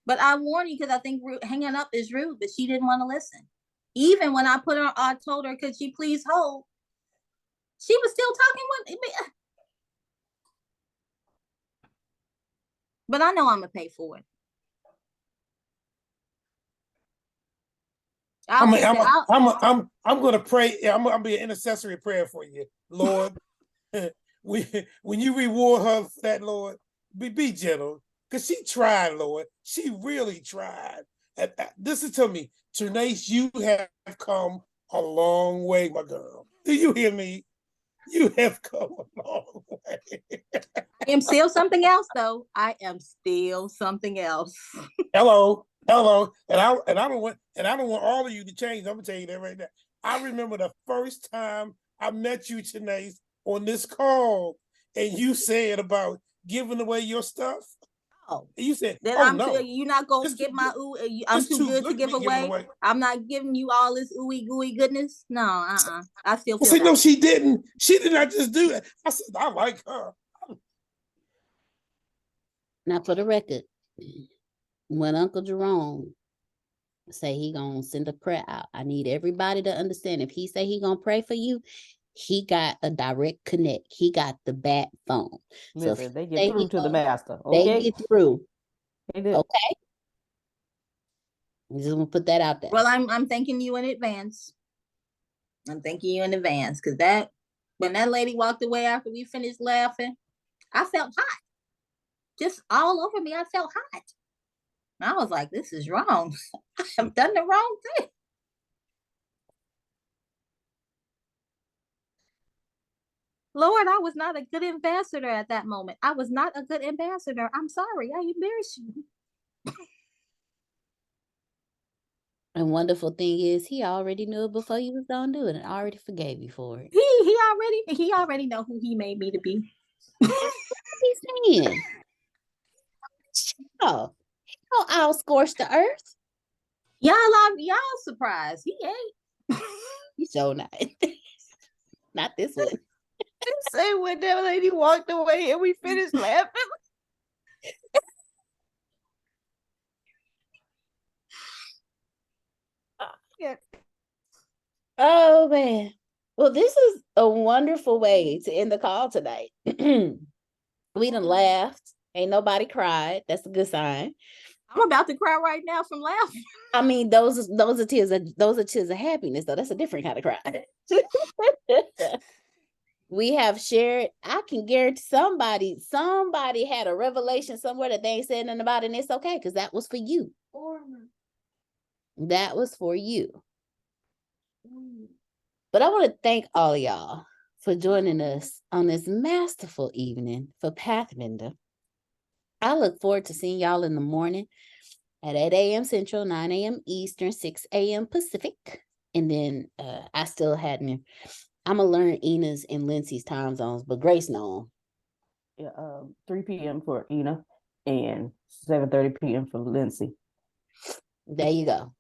But I warn you because I think hanging up is rude, but she didn't want to listen. Even when I told her, could she please hold? She was still talking with me. But I know I'm gonna pay for it. I'm gonna pray. I'm gonna be an intercessory prayer for you, Lord. When you reward her for that, Lord, be gentle. Because she tried, Lord. She really tried. And listen to me. Trinace, you have come a long way, my girl. Do you hear me? You have come a long way. I am still something else, though. I am still something else. Hello. And I don't want all of you to change. I'm gonna tell you that right now. I remember the first time I met you, Trinace, on this call, and you said about giving away your stuff. Oh, And you said, then oh no, you're not gonna it's get too my good. ooh. I'm It's too too good good to to give be given away. away. I'm not giving you all this ooey gooey goodness. No, I still feel See, no, that. she didn't. She did not just do that. I said, I like her. Now, for the record, when Uncle Jerome say he gonna send a prayer out, I need everybody to understand. If he say he gonna pray for you, he got a direct connect. He got the bat phone. So if Listen, they he get say through he to the gonna, master. they Okay, get through. they do. Okay, I'm just gonna put that out there. Well, I'm thanking you in advance. I'm thanking you in advance because that when that lady walked away after we finished laughing, I felt hot. Just all over me, I felt hot. And I was like, this is wrong. I've done the wrong thing. Lord, I was not a good ambassador at that moment. I was not a good ambassador. I'm sorry. I embarrassed you. And wonderful thing is he already knew it before you was gonna do it and already forgave you for it. He already know who he made me to be. He's saying, oh, I'll scorch the earth. Y'all surprised. He ain't. You sure not. Not this one. Say when that lady walked away and we finished laughing. Yeah. Oh man. Well, this is a wonderful way to end the call tonight. We done laughed. Ain't nobody cried. That's a good sign. I'm about to cry right now from laughing. I mean, those are tears of happiness, though. That's a different kind of cry. We have shared. I can guarantee somebody had a revelation somewhere that they ain't said nothing about, and it's okay because that was for you. That was for you. But I want to thank all of y'all for joining us on this masterful evening for Pathfinder. I look forward to seeing y'all in the morning at 8 a.m. Central, 9 a.m. Eastern, 6 a.m. Pacific. And then I still hadn't. I'm going to learn Ina's and Lindsay's time zones, but Grace know them. Yeah, 3 p.m. for Ina and 7:30 p.m. for Lindsay. There you go.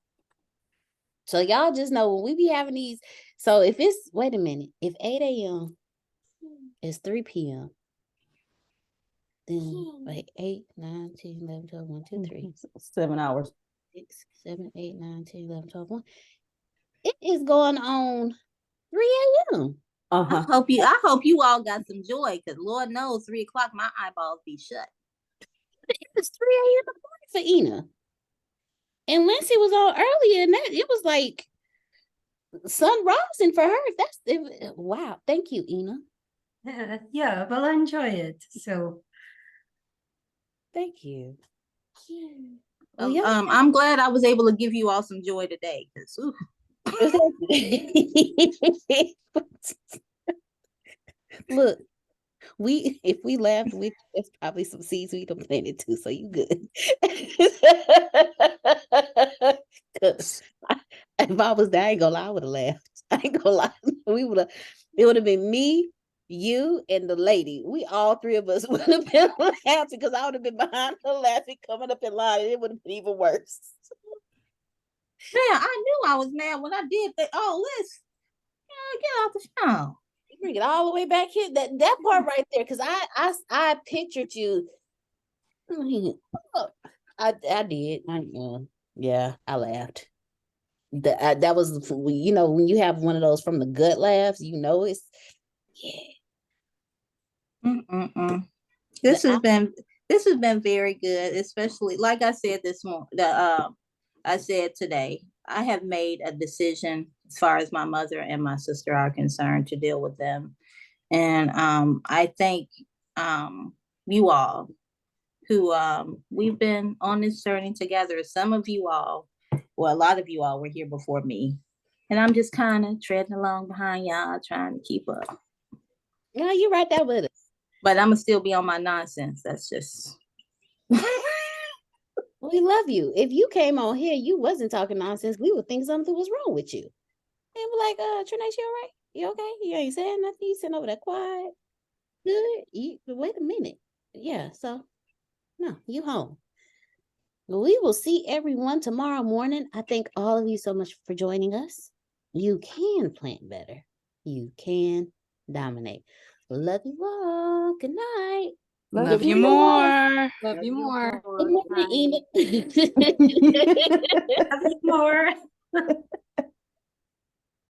So y'all just know when we be having these. So if it's, wait a minute, if 8 a.m. is 3 p.m., then like 8, 9, 10, 11, 12, 1, 2, 3. 7 hours. 6, 7, 8, 9, 10, 11, 12, 1. It is going on 3 a.m. I hope you all got some joy because Lord knows 3 o'clock my eyeballs be shut. It's 3 a.m. for Ina. And Lindsay was on earlier, and that it was like sun rising for her. Wow. Thank you, Ina. Yeah, well, I enjoy it. So thank you. I'm glad I was able to give you all some joy today. Look, if we laughed, that's probably some seeds we done planted too. So you good. If I was there, I ain't gonna lie, I would have laughed. I ain't gonna lie. It would have been me, you, and the lady. We all three of us would have been laughing because I would have been behind her laughing, coming up in line, and it would have been even worse. Man, I knew I was mad when I did that. Oh, let's get off the show. You bring it all the way back here. That part right there, because I pictured you. I did. Yeah, I laughed. That was, you know, when you have one of those from the gut laughs, you know it's This has been very good, especially like I said this morning. I said today, I have made a decision as far as my mother and my sister are concerned to deal with them, and I thank you all who we've been on this journey together. Some of you all, well, a lot of you all were here before me, and I'm just kind of treading along behind y'all, trying to keep up. Yeah, you're right there with us. But I'm gonna still be on my nonsense. That's just. We love you. If you came on here, you wasn't talking nonsense, we would think something was wrong with you. And we're like, Trinae, you all right? You okay? You ain't saying nothing. You sitting over there quiet. Good. Wait a minute. Yeah. So No, you home. We will see everyone tomorrow morning. I thank all of you so much for joining us. You can plant better. You can dominate. Love you all. Good night. Love you more. Love you more. Good morning, Enid. Nothing more.